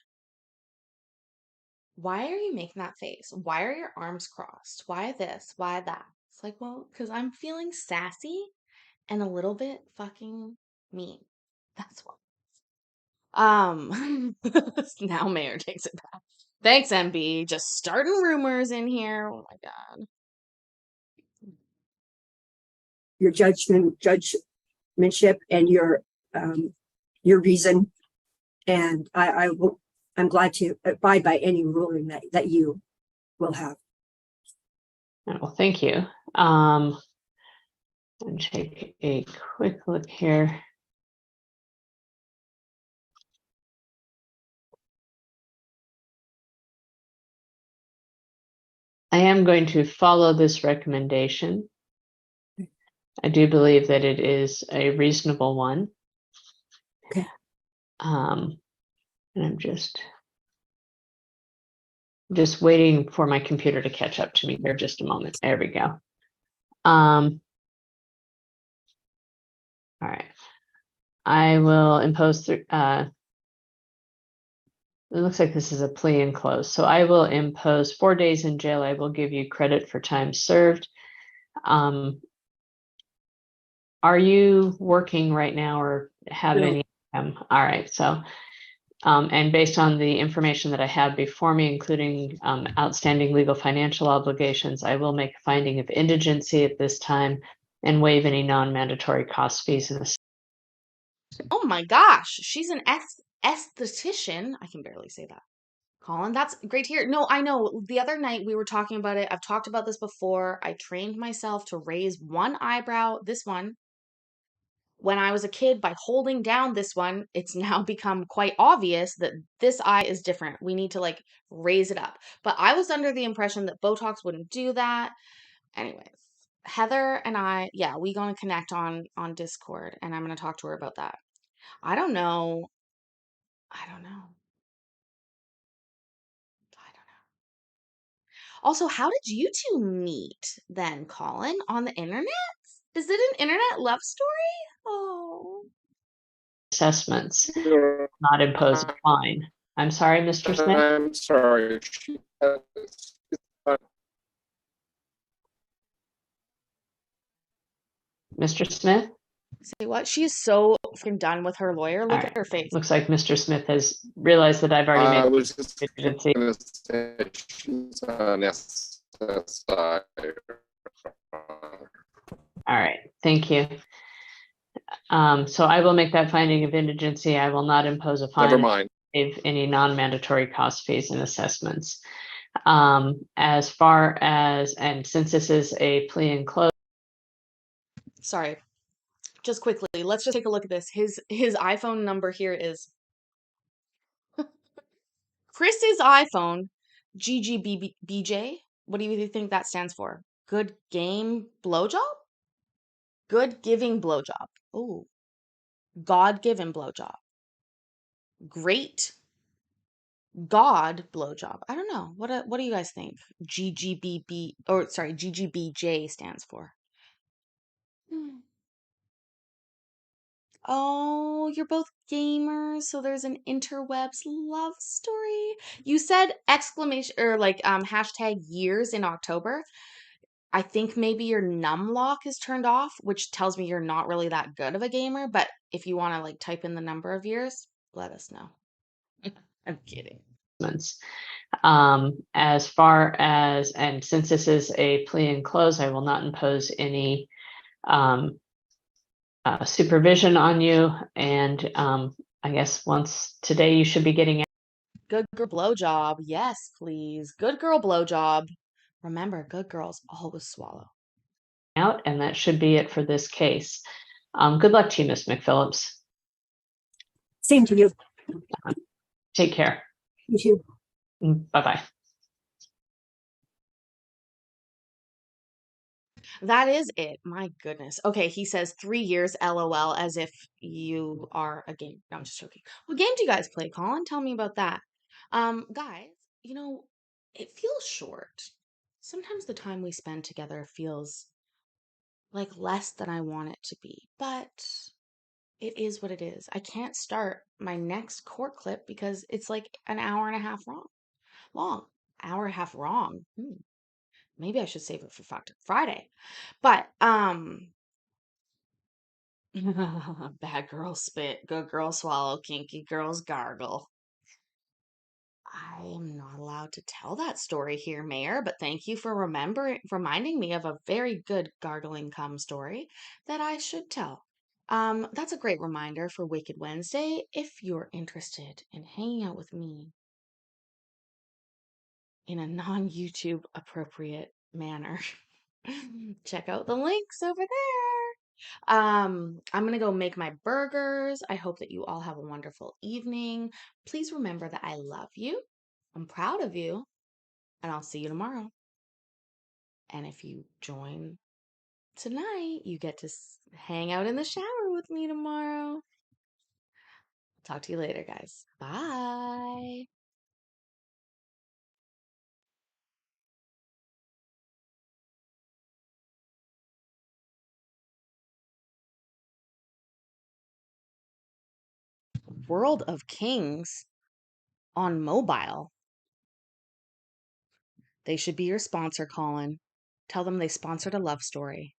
"Why are you making that face? Why are your arms crossed? Why this? Why that?" It's like, well, because I'm feeling sassy and a little bit fucking mean. That's why. Now Mayor takes it back. Thanks, MB. Just starting rumors in here. Oh my God. your judgmentship and your reason. And I'm glad to abide by any ruling that you will have. Well, thank you. And take a quick look here. I am going to follow this recommendation. I do believe that it is a reasonable one. Okay. And I'm just waiting for my computer to catch up to me here. Just a moment. There we go. All right. I will impose it looks like this is a plea and close. So I will impose 4 days in jail. I will give you credit for time served. Are you working right now or have No. any? All right. So, and based on the information that I have before me, including outstanding legal financial obligations, I will make a finding of indigency at this time and waive any non-mandatory cost fees in this. Oh my gosh, she's an esthetician. I can barely say that. Colin, that's great to hear. No, I know. The other night we were talking about it. I've talked about this before. I trained myself to raise one eyebrow, this one. When I was a kid, by holding down this one, it's now become quite obvious that this eye is different. We need to like raise it up. But I was under the impression that Botox wouldn't do that. Anyways, Heather and I, yeah, we gonna connect on Discord, and I'm gonna talk to her about that. I don't know. Also, how did you two meet then, Colin? On the internet? Is it an internet love story? Oh. Assessments, not impose a fine. I'm sorry, Mr. Smith. I'm sorry. Mr. Smith? Say what? She's so freaking done with her lawyer. Look All at right. her face. Looks like Mr. Smith has realized that I've already I made was just contingency. gonna say she's on SSI. All right, thank you. So I will make that finding of indigency. I will not impose a Never fine, mind. if any non-mandatory cost, fees, and assessments. As far as, and since this is a plea and close, Sorry. Just quickly, let's just take a look at this. His iPhone number here is Chris's iPhone, GGBJ. What do you think that stands for? Good game blowjob? Good giving blowjob. Oh, God given blowjob. Great God blowjob. I don't know. What do you guys think? GGBB, or sorry, GGBJ stands for. Oh, you're both gamers, so there's an interwebs love story. You said exclamation or like hashtag years in October. I think maybe your num lock is turned off, which tells me you're not really that good of a gamer, but if you want to like type in the number of years, let us know. I'm kidding. as far as, and since this is a plea and close, I will not impose any supervision on you. And I guess once today you should be getting Good girl blowjob. Yes, please. Good girl blowjob. Remember, good girls always swallow. out, and that should be it for this case. Good luck to you, Ms. McPhillips. Same to you. Take care. You too. Bye-bye. That is it. My goodness. Okay, he says 3 years, LOL, as if you are a game. No, I'm just joking. What game do you guys play, Colin? Tell me about that. Guys, it feels short. Sometimes the time we spend together feels like less than I want it to be, but it is what it is. I can't start my next court clip because it's like an hour and a half long. Hour and a half wrong. Maybe I should save it for Friday. But bad girl spit, good girl swallow, kinky girls gargle. I am not allowed to tell that story here, Mayor, but thank you for reminding me of a very good gargling cum story that I should tell. That's a great reminder for Wicked Wednesday if you're interested in hanging out with me in a non-YouTube appropriate manner. Check out the links over there. I'm gonna go make my burgers. I hope that you all have a wonderful evening. Please remember that I love you. I'm proud of you, and I'll see you tomorrow. And if you join tonight, you get to hang out in the shower with me tomorrow. Talk to you later, guys. Bye. World of Kings on mobile. They should be your sponsor, Colin. Tell them they sponsored a love story.